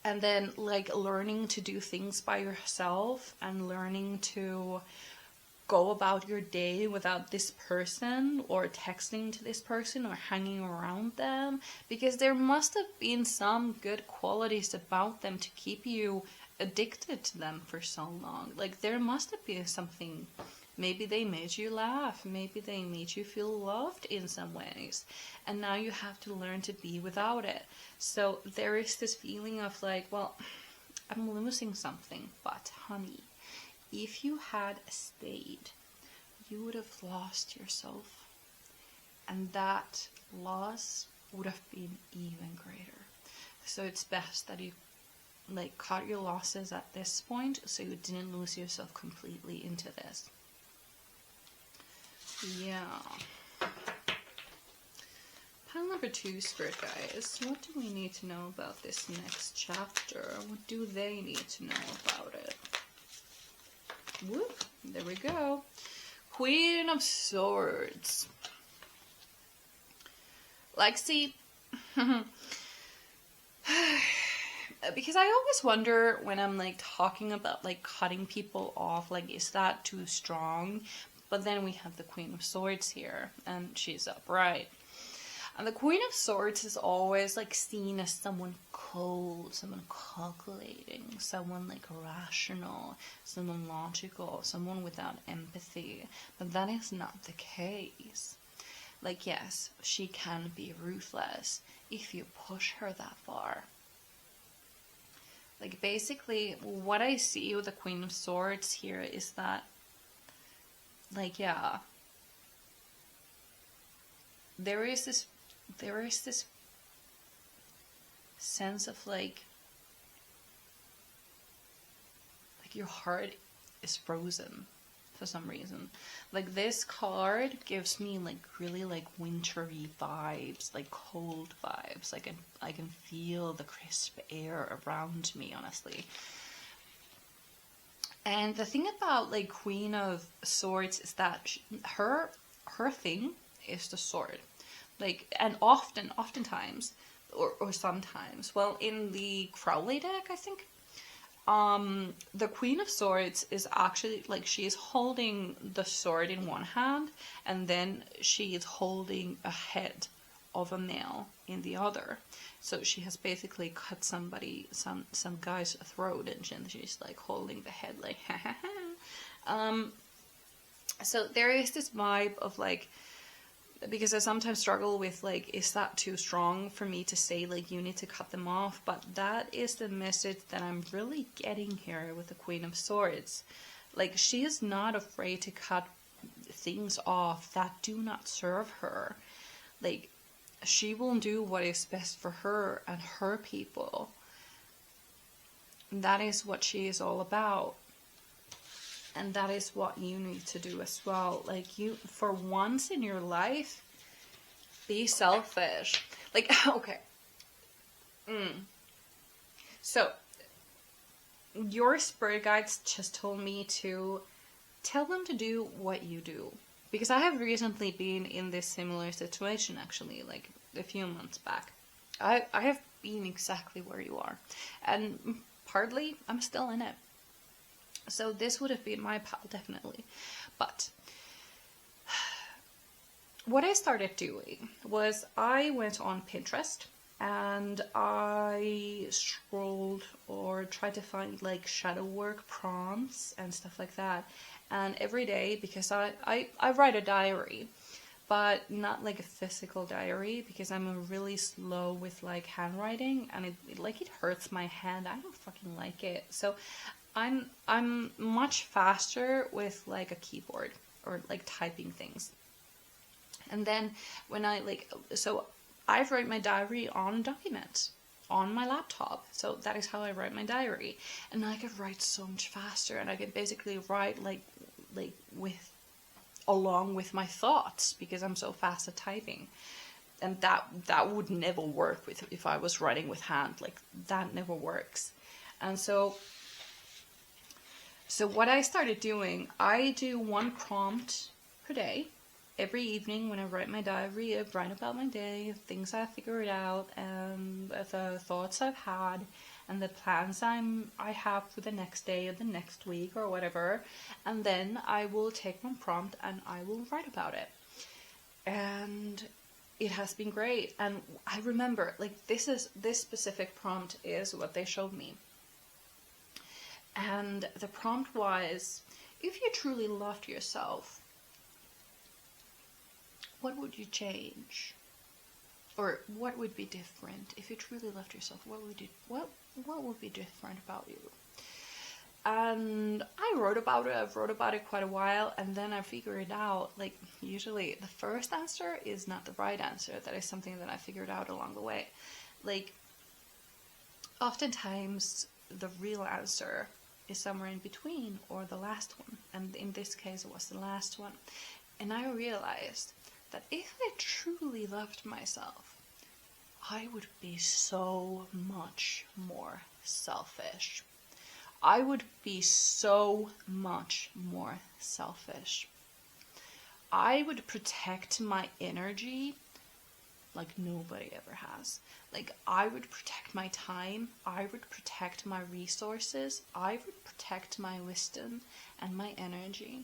and then like learning to do things by yourself and learning to go about your day without this person, or texting to this person, or hanging around them, because there must have been some good qualities about them to keep you addicted to them for so long. Like, there must have been something. Maybe they made you laugh, maybe they made you feel loved in some ways, and now you have to learn to be without it. So there is this feeling of like, well, I'm losing something. But honey, if you had stayed, you would have lost yourself, and that loss would have been even greater. So it's best that you like cut your losses at this point, so you didn't lose yourself completely into this. Yeah. Pile number 2, spirit guys. What do we need to know about this next chapter? What do they need to know about it? Whoop, there we go. Queen of Swords. Like, see, because I always wonder when I'm like talking about like cutting people off, like, is that too strong? But then we have the Queen of Swords here, and she's upright. And the Queen of Swords is always like seen as someone cold, someone calculating, someone like rational, someone logical, someone without empathy. But that is not the case. Like, yes, she can be ruthless if you push her that far. Like, basically, what I see with the Queen of Swords here is that, like, yeah, there is this sense of like your heart is frozen for some reason. Like, this card gives me like really like wintry vibes, like cold vibes. Like, I can feel the crisp air around me, honestly. And the thing about like Queen of Swords is that her thing is the sword. Like, and oftentimes, or sometimes, well, in the Crowley deck, I think, the Queen of Swords is actually, like, she is holding the sword in one hand, and then she is holding a head of a male in the other. So she has basically cut some guy's throat, and she's, like, holding the head, like, ha ha ha. So there is this vibe of, like, because I sometimes struggle with, like, is that too strong for me to say, like, you need to cut them off? But that is the message that I'm really getting here with the Queen of Swords. Like, she is not afraid to cut things off that do not serve her. Like, she will do what is best for her and her people. That is what she is all about. And that is what you need to do as well. Like, you, for once in your life, be selfish. Like, okay. So, your spirit guides just told me to tell them to do what you do. Because I have recently been in this similar situation, actually, like a few months back. I have been exactly where you are. And partly, I'm still in it. So this would have been my pal, definitely. But what I started doing was I went on Pinterest and I scrolled or tried to find like shadow work prompts and stuff like that. And every day, because I write a diary, but not like a physical diary, because I'm really slow with like handwriting, and it hurts my hand. I don't fucking like it. So I'm much faster with like a keyboard or like typing things. And then when I write my diary on documents on my laptop. So that is how I write my diary. And I can write so much faster, and I can basically write like along with my thoughts, because I'm so fast at typing. And that would never work if I was writing with hand. Like, that never works. And so what I started doing, I do one prompt per day. Every evening when I write my diary, I write about my day, things I figured out, and the thoughts I've had. and the plans I have for the next day or the next week or whatever, and then I will take one prompt and I will write about it. And it has been great. And I remember, like, this specific prompt is what they showed me. And the prompt was, if you truly loved yourself, what would you change? Or what would be different? If you truly loved yourself, what would be different about you? And I wrote about it. I've wrote about it quite a while, and then I figured out, like, usually the first answer is not the right answer. That is something that I figured out along the way. Like, oftentimes the real answer is somewhere in between, or the last one. And in this case, it was the last one. And I realized that if I truly loved myself, I would be so much more selfish. I would be so much more selfish. I would protect my energy like nobody ever has. Like, I would protect my time. I would protect my resources. I would protect my wisdom and my energy.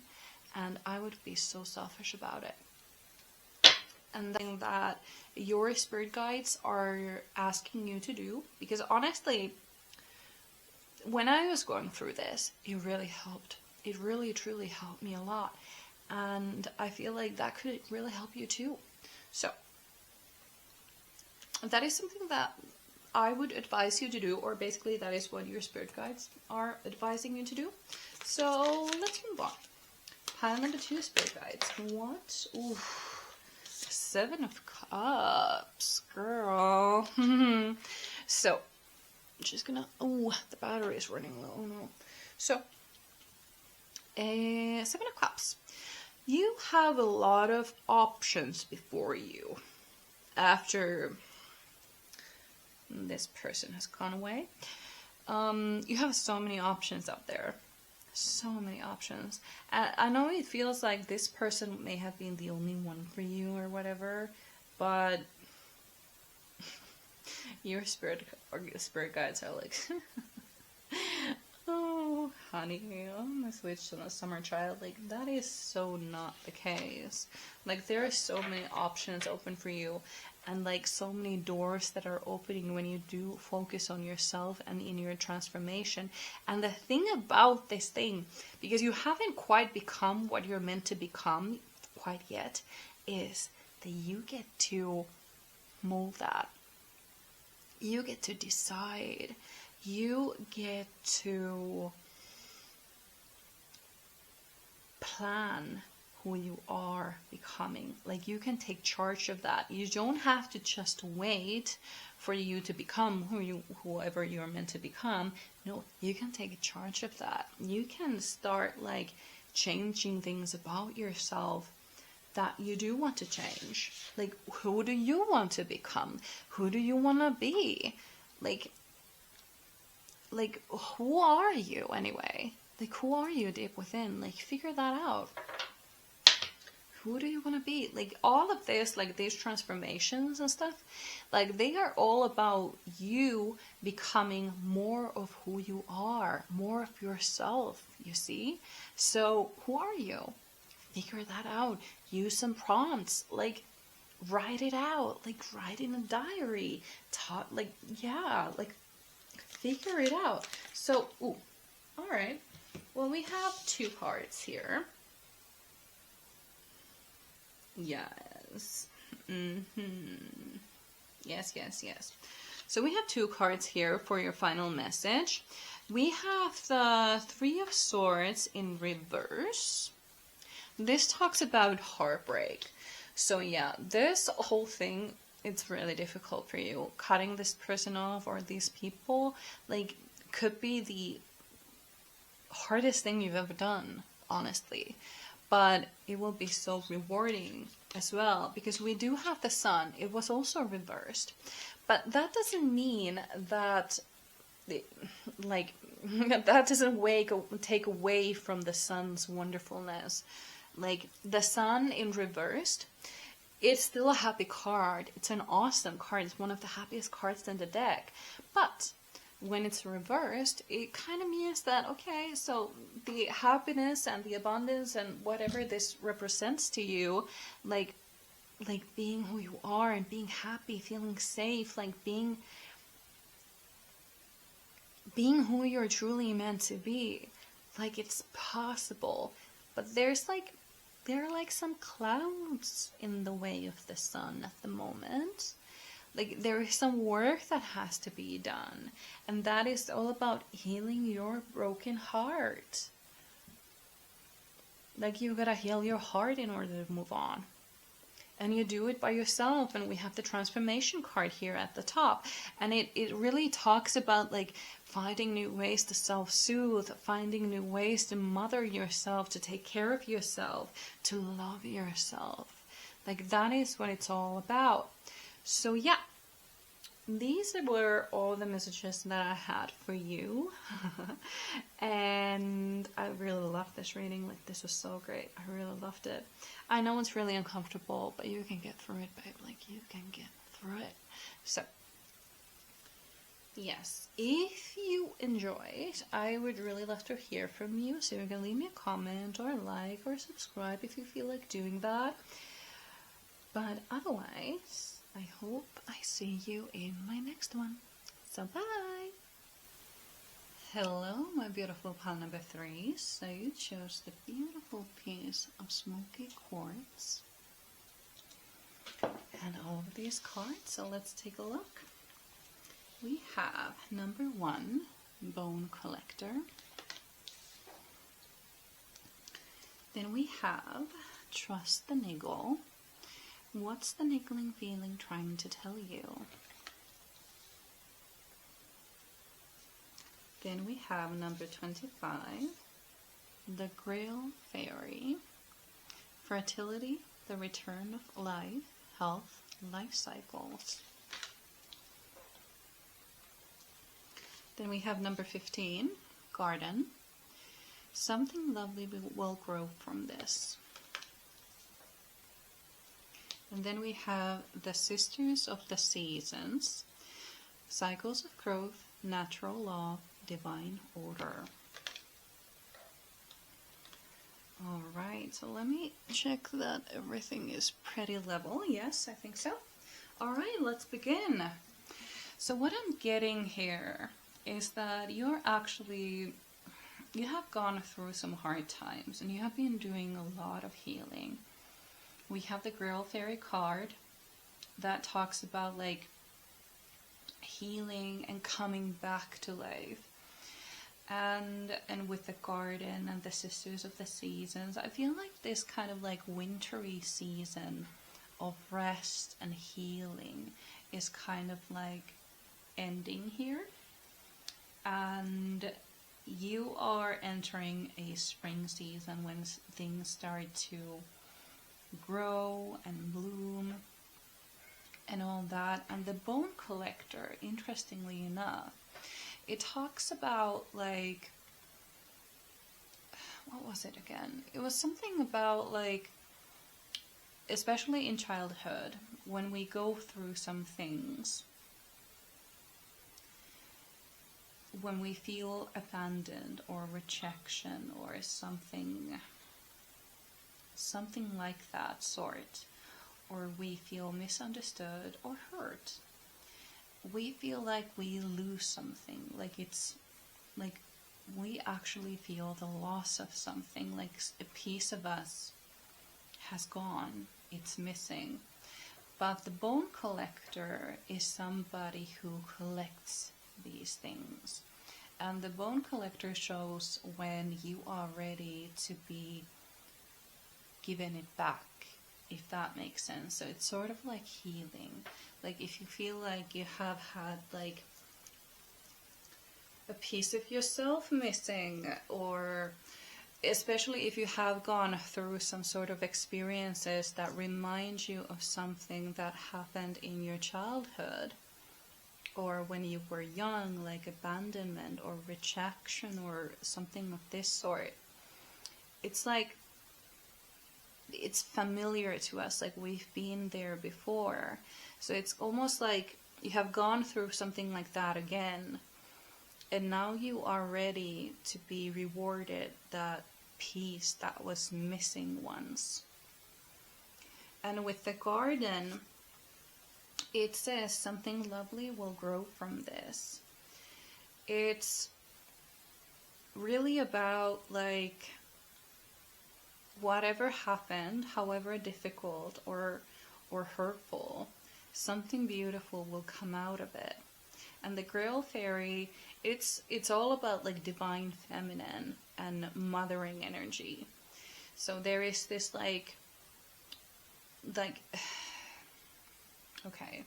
And I would be so selfish about it. And then that your spirit guides are asking you to do, because honestly, when I was going through this, it really helped. It really, truly helped me a lot. And I feel like that could really help you too. So, that is something that I would advise you to do, or basically that is what your spirit guides are advising you to do. So, let's move on. Pile number 2, spirit guides. What? Ooh, 7 of Cups, girl. So, I'm just gonna, oh, the battery is running low, oh no. So, 7 of Cups. You have a lot of options before you after this person has gone away. You have so many options out there. So many options. I know it feels like this person may have been the only one for you or whatever, but your spirit guides are like, oh, honey, I'm gonna switch to the summer child. Like, that is so not the case. Like, there are so many options open for you, and like so many doors that are opening when you do focus on yourself and in your transformation. And the thing about this thing, because you haven't quite become what you're meant to become quite yet, is that you get to mold that. You get to decide. You get to plan who you are becoming. Like, you can take charge of that. You don't have to just wait for you to become whoever you're meant to become. No, you can take charge of that. You can start like changing things about yourself that you do want to change. Like, who do you want to become? Who do you want to be? Like, who are you anyway? Like, who are you deep within? Like, figure that out. Who do you want to be? Like, all of this, like these transformations and stuff, like, they are all about you becoming more of who you are, more of yourself, you see? So, who are you? Figure that out. Use some prompts. Like, write it out. Like, write in a diary. Figure it out. So, all right. Well, we have 2 cards here. Yes. Yes. So we have 2 cards here for your final message. We have the 3 of Swords in reverse. This talks about heartbreak. So yeah, this whole thing, it's really difficult for you. Cutting this person off or these people, like, could be the hardest thing you've ever done, honestly. But it will be so rewarding as well, because we do have the Sun. It was also reversed. But that doesn't mean that, like, that doesn't take away from the Sun's wonderfulness. Like, the Sun in reversed, it's still a happy card. It's an awesome card. It's one of the happiest cards in the deck. But when it's reversed, it kind of means that, okay, so the happiness and the abundance and whatever this represents to you, like being who you are and being happy, feeling safe, like being who you're truly meant to be, like it's possible. But there are like some clouds in the way of the sun at the moment. Like there is some work that has to be done, and that is all about healing your broken heart. Like you gotta heal your heart in order to move on. And you do it by yourself, and we have the transformation card here at the top, and it really talks about like finding new ways to self-soothe, finding new ways to mother yourself, to take care of yourself, to love yourself. Like that is what it's all about. So yeah, these were all the messages that I had for you. And I really loved this reading. Like this was so great. I really loved it. I know it's really uncomfortable, but you can get through it, babe. Like you can get through it. So yes, if you enjoyed, I would really love to hear from you. So you can leave me a comment or like or subscribe if you feel like doing that. But otherwise, I hope I see you in my next one. So bye! Hello, my beautiful pile number 3. So you chose the beautiful piece of smoky quartz and all of these cards. So let's take a look. We have number 1, Bone Collector. Then we have Trust the Niggle. What's the niggling feeling trying to tell you? Then we have number 25, the Grail Fairy. Fertility, the return of life, health, life cycles. Then we have number 15, Garden. Something lovely will grow from this. And then we have the Sisters of the Seasons, cycles of growth, natural law, divine order. Alright, so let me check that everything is pretty level. Yes, I think so. Alright, let's begin. So what I'm getting here is that you have gone through some hard times and you have been doing a lot of healing. We have the Grail Fairy card that talks about like healing and coming back to life. And with the Garden and the Sisters of the Seasons, I feel like this kind of like wintry season of rest and healing is kind of like ending here. And you are entering a spring season when things start to grow and bloom and all that. And the Bone Collector, interestingly enough, it talks about like, what was it again? It was something about like, especially in childhood, when we go through some things, when we feel abandoned or rejection or something like that sort, or we feel misunderstood or hurt, we feel like we lose something, like it's like we actually feel the loss of something, like a piece of us has gone, it's missing. But the Bone Collector is somebody who collects these things, and the Bone Collector shows when you are ready to be given it back, if that makes sense. So it's sort of like healing. Like if you feel like you have had like a piece of yourself missing, or especially if you have gone through some sort of experiences that remind you of something that happened in your childhood or when you were young, like abandonment or rejection or something of this sort. It's like it's familiar to us, like we've been there before. So it's almost like you have gone through something like that again, And now you are ready to be rewarded that piece that was missing once. And with the garden, it says something lovely will grow from this. It's really about like whatever happened, however difficult or hurtful, something beautiful will come out of it. And the Grail Fairy, it's all about like divine feminine and mothering energy. So there is this like okay.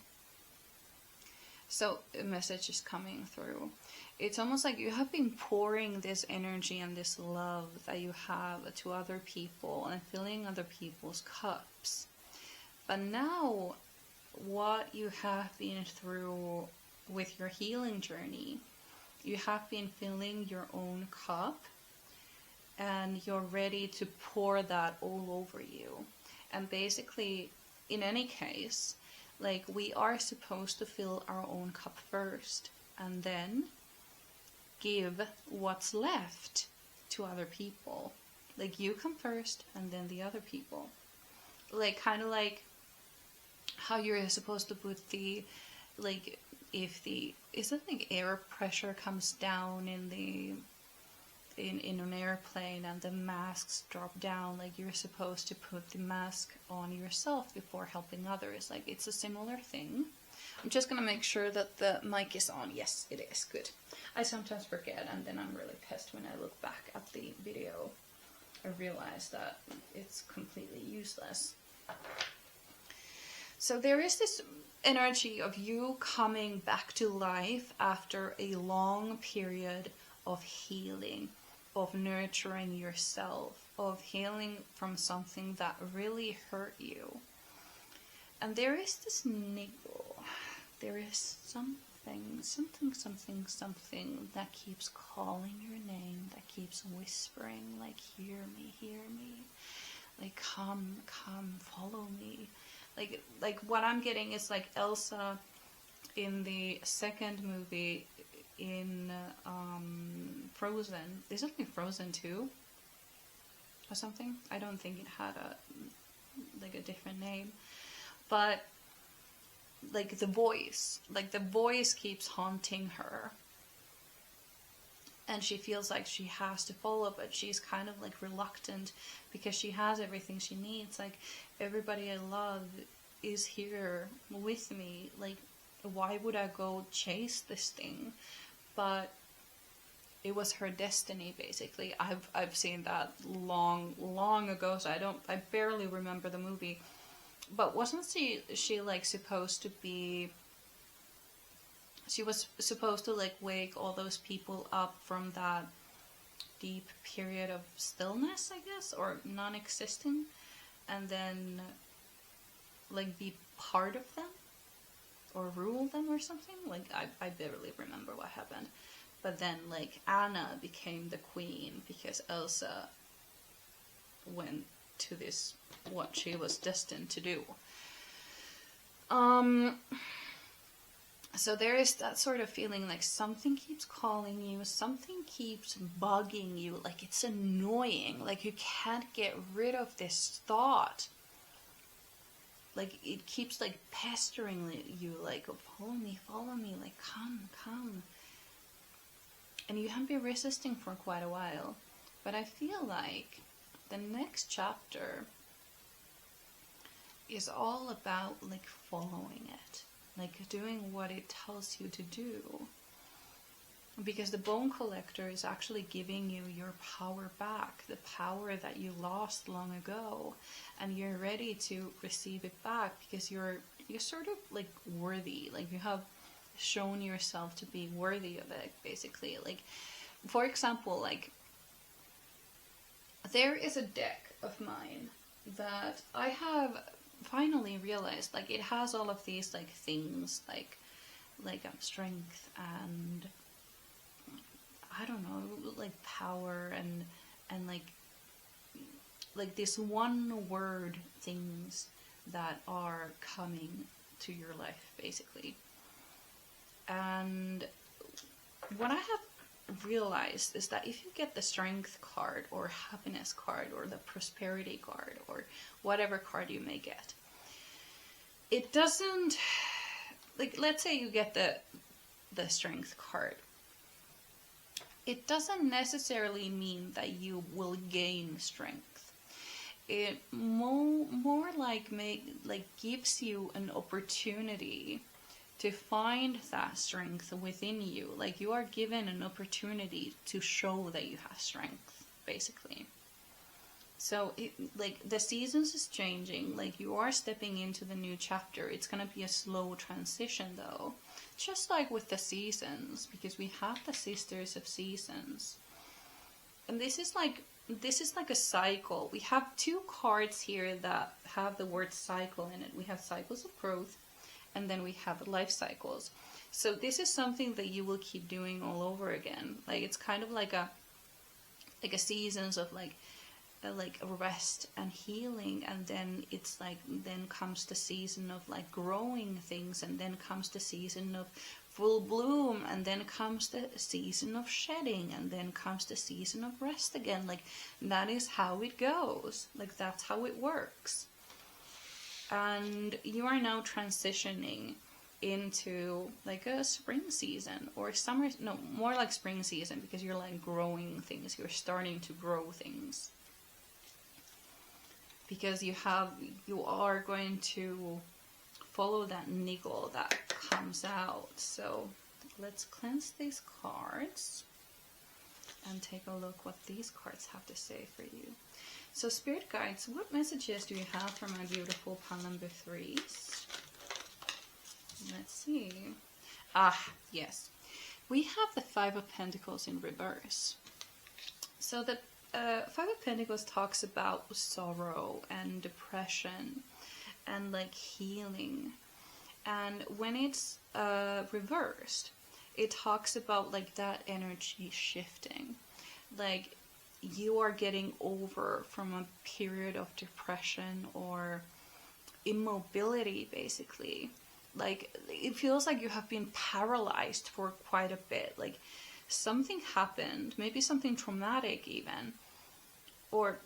So a message is coming through. It's almost like you have been pouring this energy and this love that you have to other people and filling other people's cups. But now what you have been through with your healing journey, you have been filling your own cup and you're ready to pour that all over you. And basically, in any case, like we are supposed to fill our own cup first and then give what's left to other people. Like you come first and then the other people. Like kind of like how you're supposed to put the, like if the, is it like air pressure comes down in the, in an airplane and the masks drop down, like you're supposed to put the mask on yourself before helping others. Like it's a similar thing. I'm just gonna make sure that the mic is on. Yes, it is. Good. I sometimes forget and then I'm really pissed when I look back at the video. I realize that it's completely useless. So there is this energy of you coming back to life after a long period of healing, of nurturing yourself, of healing from something that really hurt you. And there is this niggle. There is something that keeps calling your name, that keeps whispering, like, hear me, like, come, follow me. Like what I'm getting is like Elsa in the second movie in Frozen. Is it like Frozen 2 or something? I don't think it had a different name, but like the voice keeps haunting her and she feels like she has to follow, but she's kind of like reluctant because she has everything she needs. Like everybody I love is here with me, like why would I go chase this thing? But it was her destiny, basically. I've seen that long ago, so I barely remember the movie. But wasn't she like supposed to be, she was supposed to like wake all those people up from that deep period of stillness, I guess, or non-existing, and then like be part of them or rule them or something. Like I barely remember what happened. But then like Anna became the queen because Elsa went to this, what she was destined to do. So there is that sort of feeling like something keeps calling you, something keeps bugging you, like it's annoying, like you can't get rid of this thought. Like it keeps like pestering you, like follow me, like come. And you have been resisting for quite a while. But I feel like the next chapter is all about like following it, like doing what it tells you to do. Because the Bone Collector is actually giving you your power back, the power that you lost long ago, and you're ready to receive it back because you're sort of like worthy, like you have shown yourself to be worthy of it, basically. Like for example, like there is a deck of mine that I have finally realized, like it has all of these like things, like strength and I don't know, like power and like this one word things that are coming to your life, basically. And what I have realized is that if you get the strength card or happiness card or the prosperity card or whatever card you may get, it doesn't, like, let's say you get the strength card. It doesn't necessarily mean that you will gain strength. It more like gives you an opportunity to find that strength within you. Like, you are given an opportunity to show that you have strength, basically. So like the seasons is changing, like you are stepping into the new chapter. It's gonna be a slow transition though, just like with the seasons, because we have the sisters of seasons, and this is like a cycle. We have two cards here that have the word cycle in it. We have cycles of growth, and then we have life cycles. So this is something that you will keep doing all over again. Like, it's kind of like a seasons of like a rest and healing, and then it's like, then comes the season of like growing things, and then comes the season of full bloom, and then comes the season of shedding, and then comes the season of rest again. Like, that is how it goes. Like, that's how it works. And you are now transitioning into like a spring season or summer, no, more like spring season, because you're like growing things. You're starting to grow things, because you are going to follow that niggle that comes out. So let's cleanse these cards and take a look what these cards have to say for you. So Spirit Guides, what messages do you have for my beautiful pile number 3s? Let's see. Yes. We have the Five of Pentacles in reverse. So the Five of Pentacles talks about sorrow and depression and like healing. And when it's reversed, it talks about like that energy shifting. Like, you are getting over from a period of depression or immobility, basically. Like, it feels like you have been paralyzed for quite a bit. Like, something happened, maybe something traumatic even, or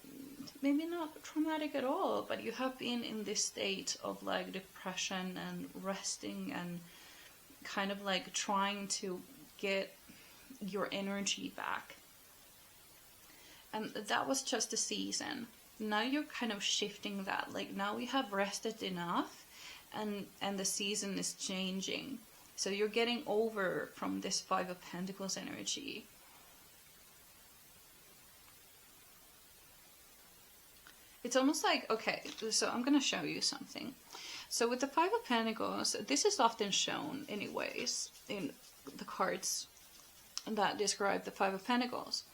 maybe not traumatic at all, but you have been in this state of like depression and resting and kind of like trying to get your energy back. And that was just a season. Now you're kind of shifting that. Like, now we have rested enough, and the season is changing. So you're getting over from this Five of Pentacles energy. It's almost like, okay, so I'm going to show you something. So with the Five of Pentacles, this is often shown anyways in the cards that describe the Five of Pentacles.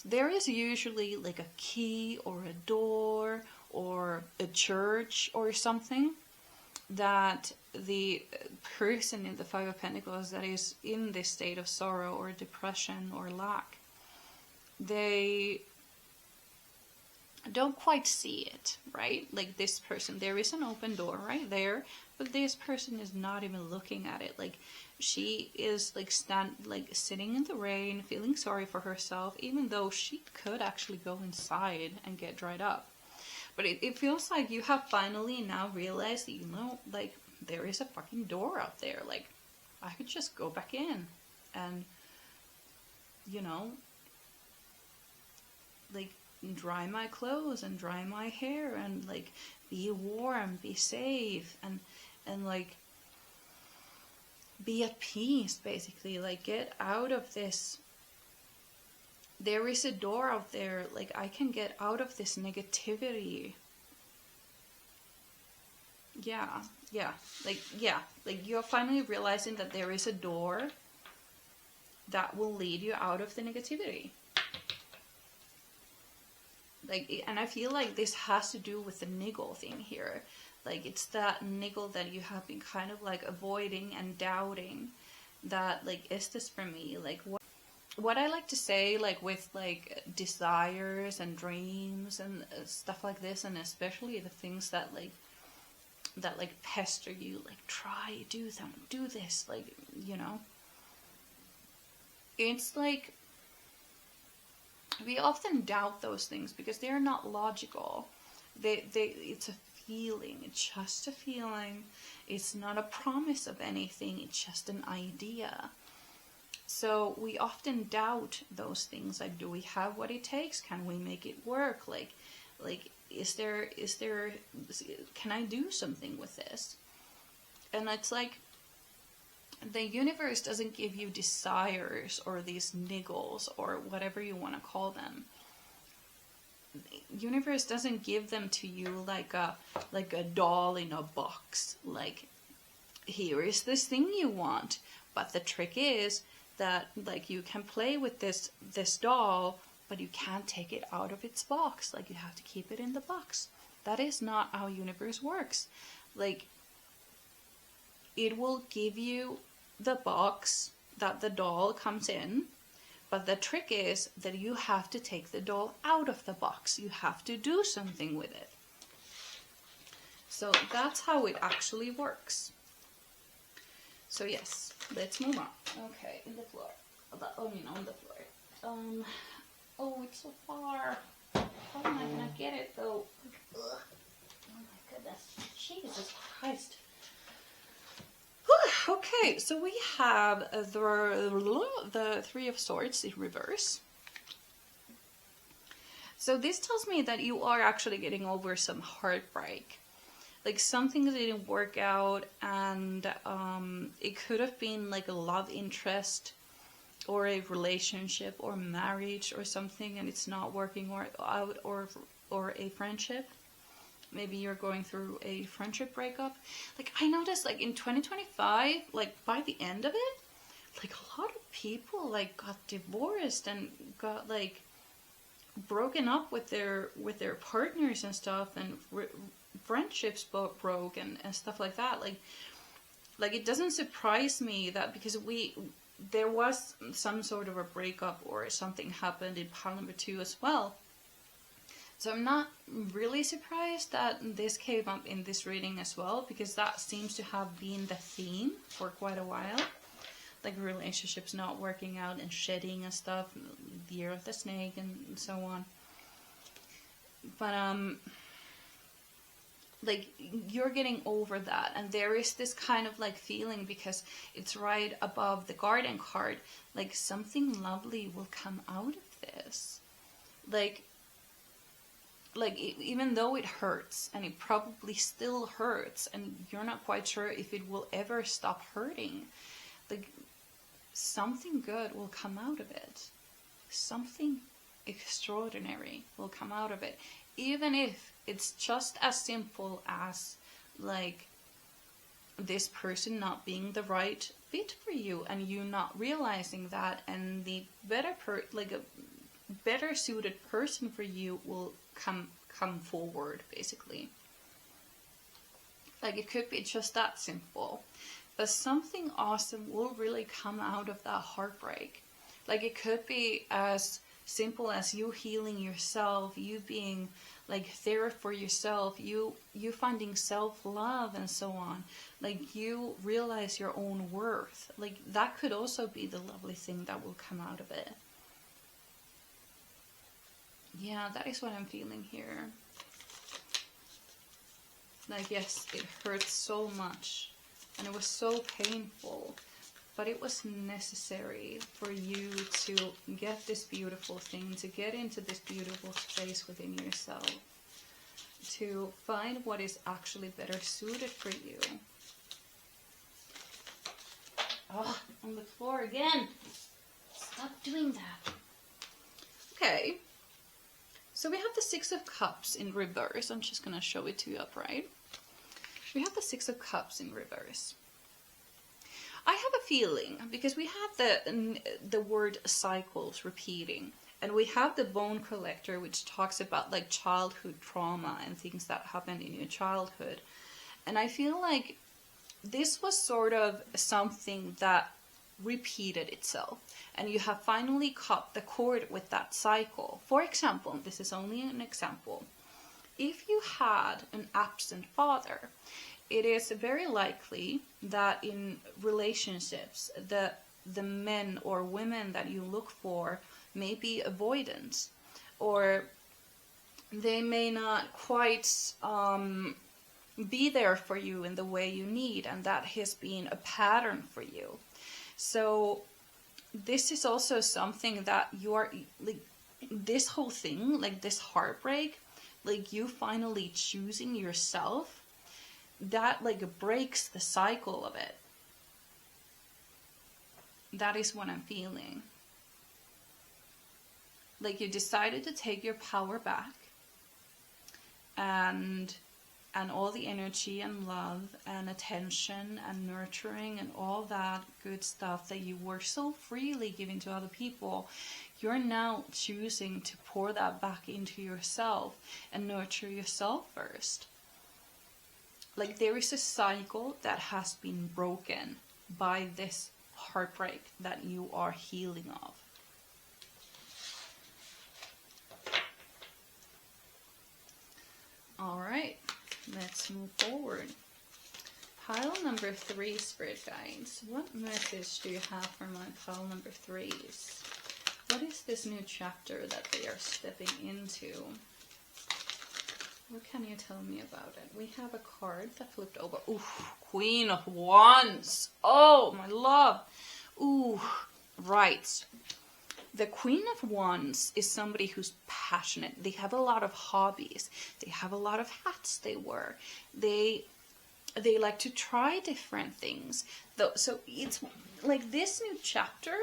There is usually like a key or a door or a church or something that the person in the Five of Pentacles that is in this state of sorrow or depression or lack, they don't quite see it, right? Like, this person, there is an open door right there, but this person is not even looking at it. Like, she is like sitting in the rain, feeling sorry for herself, even though she could actually go inside and get dried up. But it feels like you have finally now realized that, you know, like, there is a fucking door out there. Like, I could just go back in and, you know, like, dry my clothes and dry my hair and like be warm, be safe, and like be at peace, basically. Like, get out of this. There is a door out there. Like, I can get out of this negativity. Yeah, like you're finally realizing that there is a door that will lead you out of the negativity. Like, and I feel like this has to do with the niggle thing here. Like, it's that niggle that you have been kind of like avoiding and doubting, that like, is this for me? Like, what I like to say, like, with like desires and dreams and stuff like this, and especially the things that like pester you, like, try, do them, do this, like, you know, it's like we often doubt those things because they're not logical. It's a feeling. It's just a feeling. It's not a promise of anything. It's just an idea. So we often doubt those things. Like, do we have what it takes? Can we make it work? Like, is there, can I do something with this? And it's like, the universe doesn't give you desires or these niggles or whatever you want to call them. The universe doesn't give them to you like a doll in a box. Like, here is this thing you want. But the trick is that, like, you can play with this doll, but you can't take it out of its box. Like, you have to keep it in the box. That is not how universe works. Like, it will give you the box that the doll comes in, but the trick is that you have to take the doll out of the box. You have to do something with it. So that's how it actually works. So yes, let's move on. Okay, in the floor. On the floor. Oh, it's so far. How am I gonna get it though? Ugh. Oh my goodness. Jesus Christ. Okay, so we have the Three of Swords in reverse. So this tells me that you are actually getting over some heartbreak. Like, something that didn't work out, and it could have been like a love interest or a relationship or marriage or something, and it's not working out, or a friendship. Maybe you're going through a friendship breakup. Like, I noticed, like, in 2025, like, by the end of it, like, a lot of people, like, got divorced and got, like, broken up with their partners and stuff, and friendships broke and stuff like that. Like, it doesn't surprise me that, because there was some sort of a breakup or something happened in pile number 2 as well. So I'm not really surprised that this came up in this reading as well, because that seems to have been the theme for quite a while. Like, relationships not working out and shedding and stuff, the year of the snake and so on. But like, you're getting over that, and there is this kind of like feeling, because it's right above the Garden card, like something lovely will come out of this. Like even though it hurts, and it probably still hurts, and you're not quite sure if it will ever stop hurting, like, something good will come out of it. Something extraordinary will come out of it. Even if it's just as simple as, like, this person not being the right fit for you, and you not realizing that, and the a better suited person for you will come forward, basically. Like, it could be just that simple, but something awesome will really come out of that heartbreak. Like, it could be as simple as you healing yourself, you being like there for yourself, you finding self-love and so on. Like, you realize your own worth. Like, that could also be the lovely thing that will come out of it. Yeah, that is what I'm feeling here. Like, yes, it hurts so much, and it was so painful, but it was necessary for you to get this beautiful thing, to get into this beautiful space within yourself, to find what is actually better suited for you. Oh, on the floor again. Stop doing that. Okay. So we have the Six of Cups in reverse. I'm just going to show it to you upright. We have the Six of Cups in reverse. I have a feeling, because we have the word cycles repeating, and we have the Bone Collector, which talks about like childhood trauma and things that happened in your childhood. And I feel like this was sort of something that repeated itself, and you have finally cut the cord with that cycle. For example, this is only an example. If you had an absent father, it is very likely that in relationships, the men or women that you look for may be avoidant, or they may not quite be there for you in the way you need, and that has been a pattern for you. So this is also something that you are, like, this whole thing, like this heartbreak, like you finally choosing yourself, that like breaks the cycle of it. That is what I'm feeling. Like you decided to take your power back, and all the energy and love and attention and nurturing and all that good stuff that you were so freely giving to other people, you're now choosing to pour that back into yourself and nurture yourself first. Like there is a cycle that has been broken by this heartbreak that you are healing of. All right, let's move forward. Pile number 3, Spirit Guides. What message do you have for my pile number 3s? What is this new chapter that they are stepping into? What can you tell me about it? We have a card that flipped over. Ooh, Queen of Wands. Oh, my love. Ooh, right. The Queen of Wands is somebody who's passionate. They have a lot of hobbies. They have a lot of hats they wear. They like to try different things. So it's like this new chapter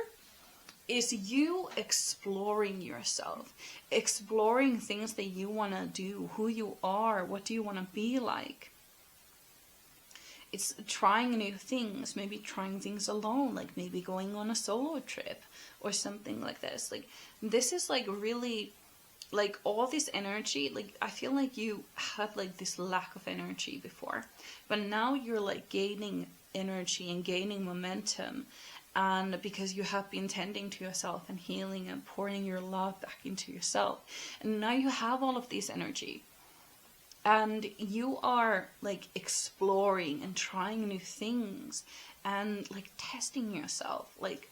is you exploring yourself, exploring things that you want to do, who you are, what do you want to be like. It's trying new things, maybe trying things alone, like maybe going on a solo trip or something like this. Like this is like really, like all this energy, like I feel like you had like this lack of energy before, but now you're like gaining energy and gaining momentum. And because you have been tending to yourself and healing and pouring your love back into yourself. And now you have all of this energy. And you are like exploring and trying new things and like testing yourself. Like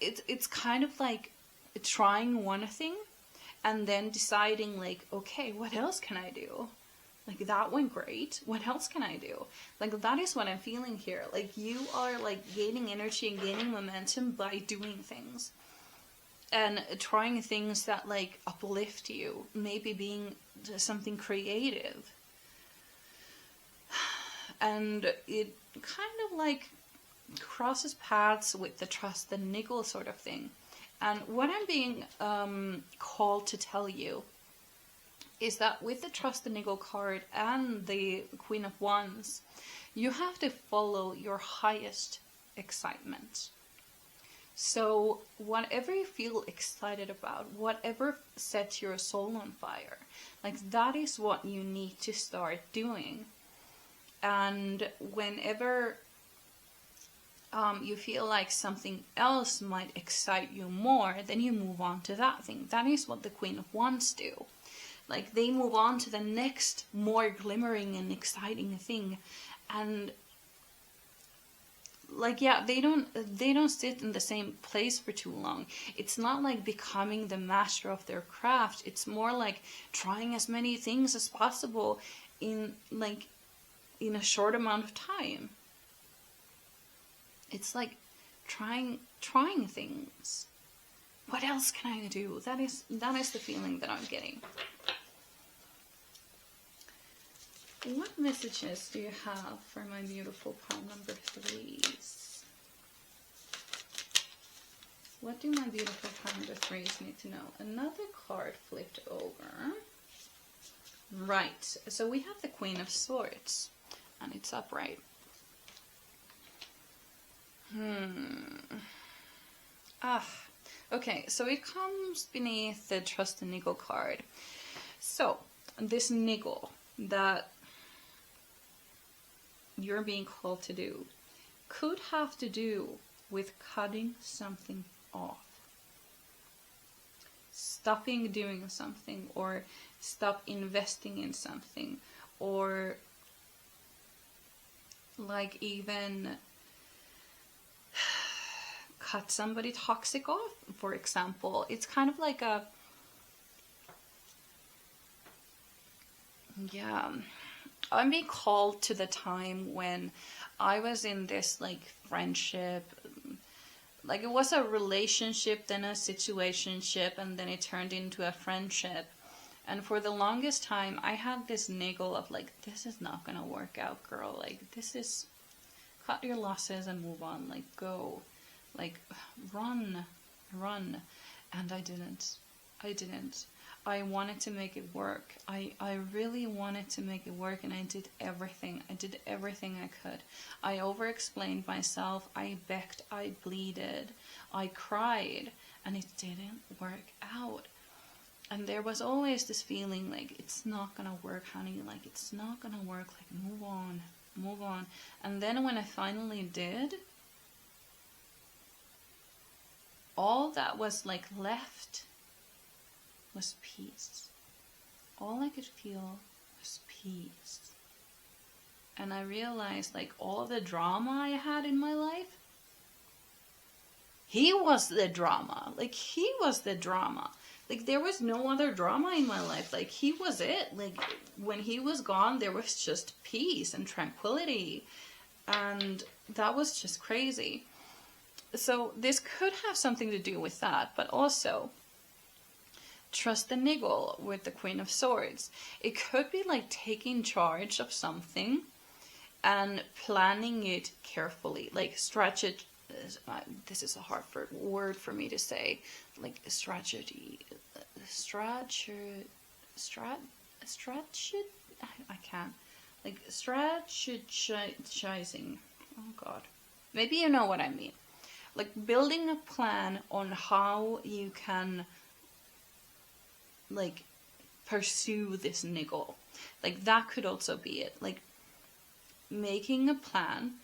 it's kind of like trying one thing and then deciding like, okay, what else can I do? Like that went great. What else can I do? Like that is what I'm feeling here. Like you are like gaining energy and gaining momentum by doing things. And trying things that like uplift you. Maybe being something creative. And it kind of like crosses paths with the trust and niggle sort of thing. And what I'm being called to tell you is that with the Trust the Niggle card and the Queen of Wands, you have to follow your highest excitement. So whatever you feel excited about, whatever sets your soul on fire, like that is what you need to start doing. And whenever you feel like something else might excite you more, then you move on to that thing. That is what the Queen of Wands do. Like they move on to the next more glimmering and exciting thing. And like, yeah, they don't sit in the same place for too long. It's not like becoming the master of their craft. It's more like trying as many things as possible in a short amount of time. It's like trying things. What else can I do? That is the feeling that I'm getting. What messages do you have for my beautiful pile number 3s? What do my beautiful pile number 3s need to know? Another card flipped over. Right, so we have the Queen of Swords, and it's upright. Okay, so it comes beneath the Trust and Niggle card. So, this niggle that you're being called to do could have to do with cutting something off. Stopping doing something, or stop investing in something, or like even cut somebody toxic off, for example. It's kind of like a, yeah, I'm being called to the time when I was in this like friendship, like it was a relationship, then a situationship, and then it turned into a friendship. And for the longest time, I had this niggle of like, this is not gonna work out, girl. Like, this is, cut your losses and move on. Like, go. Like, run. And I didn't. I wanted to make it work. I really wanted to make it work, and I did everything. I did everything I could. I over-explained myself. I begged. I bleeded. I cried. And it didn't work out. And there was always this feeling like, it's not gonna work, honey. Like, it's not gonna work. Like, move on. And then when I finally did, all that was like left was peace. All I could feel was peace. And I realized, like, all the drama I had in my life, he was the drama. Like, he was the drama. Like, there was no other drama in my life. Like, he was it. Like, when he was gone, there was just peace and tranquility. And that was just crazy. So this could have something to do with that. But also, trust the niggle with the Queen of Swords. It could be like taking charge of something and planning it carefully. Like, stretch it. This is a hard word for me to say. Like, strategy. Stretch it. I can't. Like, strategizing. Oh God. Maybe you know what I mean. Like, building a plan on how you can, like, pursue this niggle. Like, that could also be it. Like, making a plan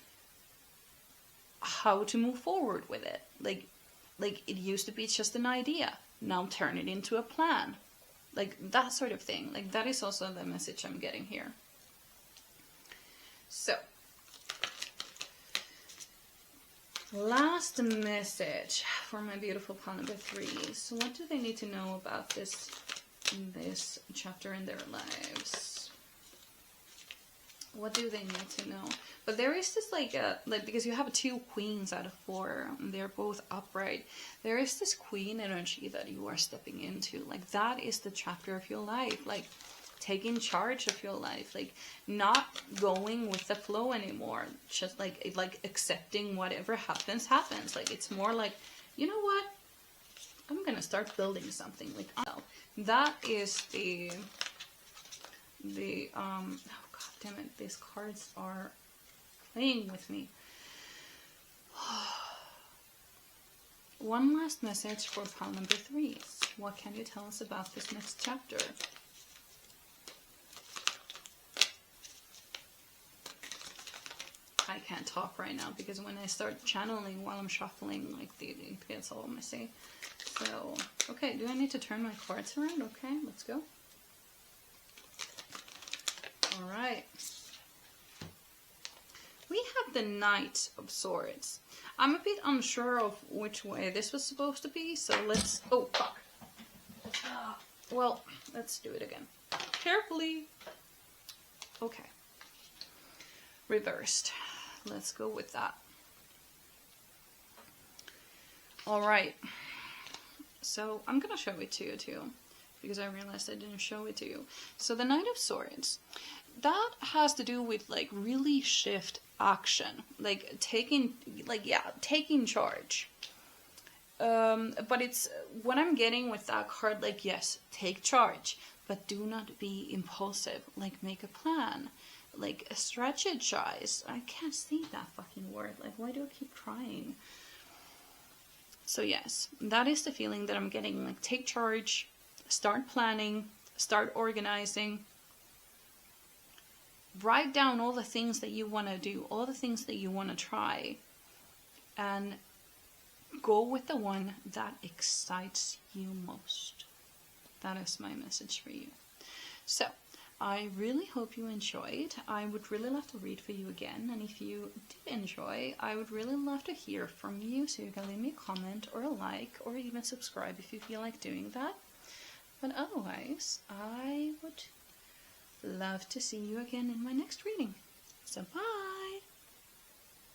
how to move forward with it. Like it used to be just an idea. Now turn it into a plan. Like, that sort of thing. Like, that is also the message I'm getting here. So, last message for my beautiful pile number 3s. What do they need to know about this chapter in their lives? What do they need to know? But there is this like because you have 2 queens out of 4, and they're both upright. There is this queen energy that you are stepping into. Like, that is the chapter of your life. Like, taking charge of your life. Like, not going with the flow anymore. Just like accepting whatever happens. Like, it's more like, you know what? I'm gonna start building something. Like, that is the oh God damn it, these cards are playing with me. One last message for pile number 3s. What can you tell us about this next chapter? I can't talk right now because when I start channeling while I'm shuffling, like, it gets all messy. So, okay, do I need to turn my cards around? Okay, let's go. Alright. We have the Knight of Swords. I'm a bit unsure of which way this was supposed to be, so let's... Oh, fuck. Well, let's do it again. Carefully. Okay. Reversed. Let's go with that. Alright. So, I'm gonna show it to you too, because I realized I didn't show it to you. So, the Knight of Swords, that has to do with, like, really shift action. Like, taking charge. But it's, what I'm getting with that card, like, yes, take charge, but do not be impulsive. Like, make a plan. Like, strategize. I can't see that fucking word. Like, why do I keep trying? So yes, that is the feeling that I'm getting. Like, take charge, start planning, start organizing. Write down all the things that you want to do, all the things that you want to try, and go with the one that excites you most. That is my message for you. So, I really hope you enjoyed. I would really love to read for you again, and if you did enjoy, I would really love to hear from you, so you can leave me a comment or a like or even subscribe if you feel like doing that. But otherwise, I would love to see you again in my next reading. So bye!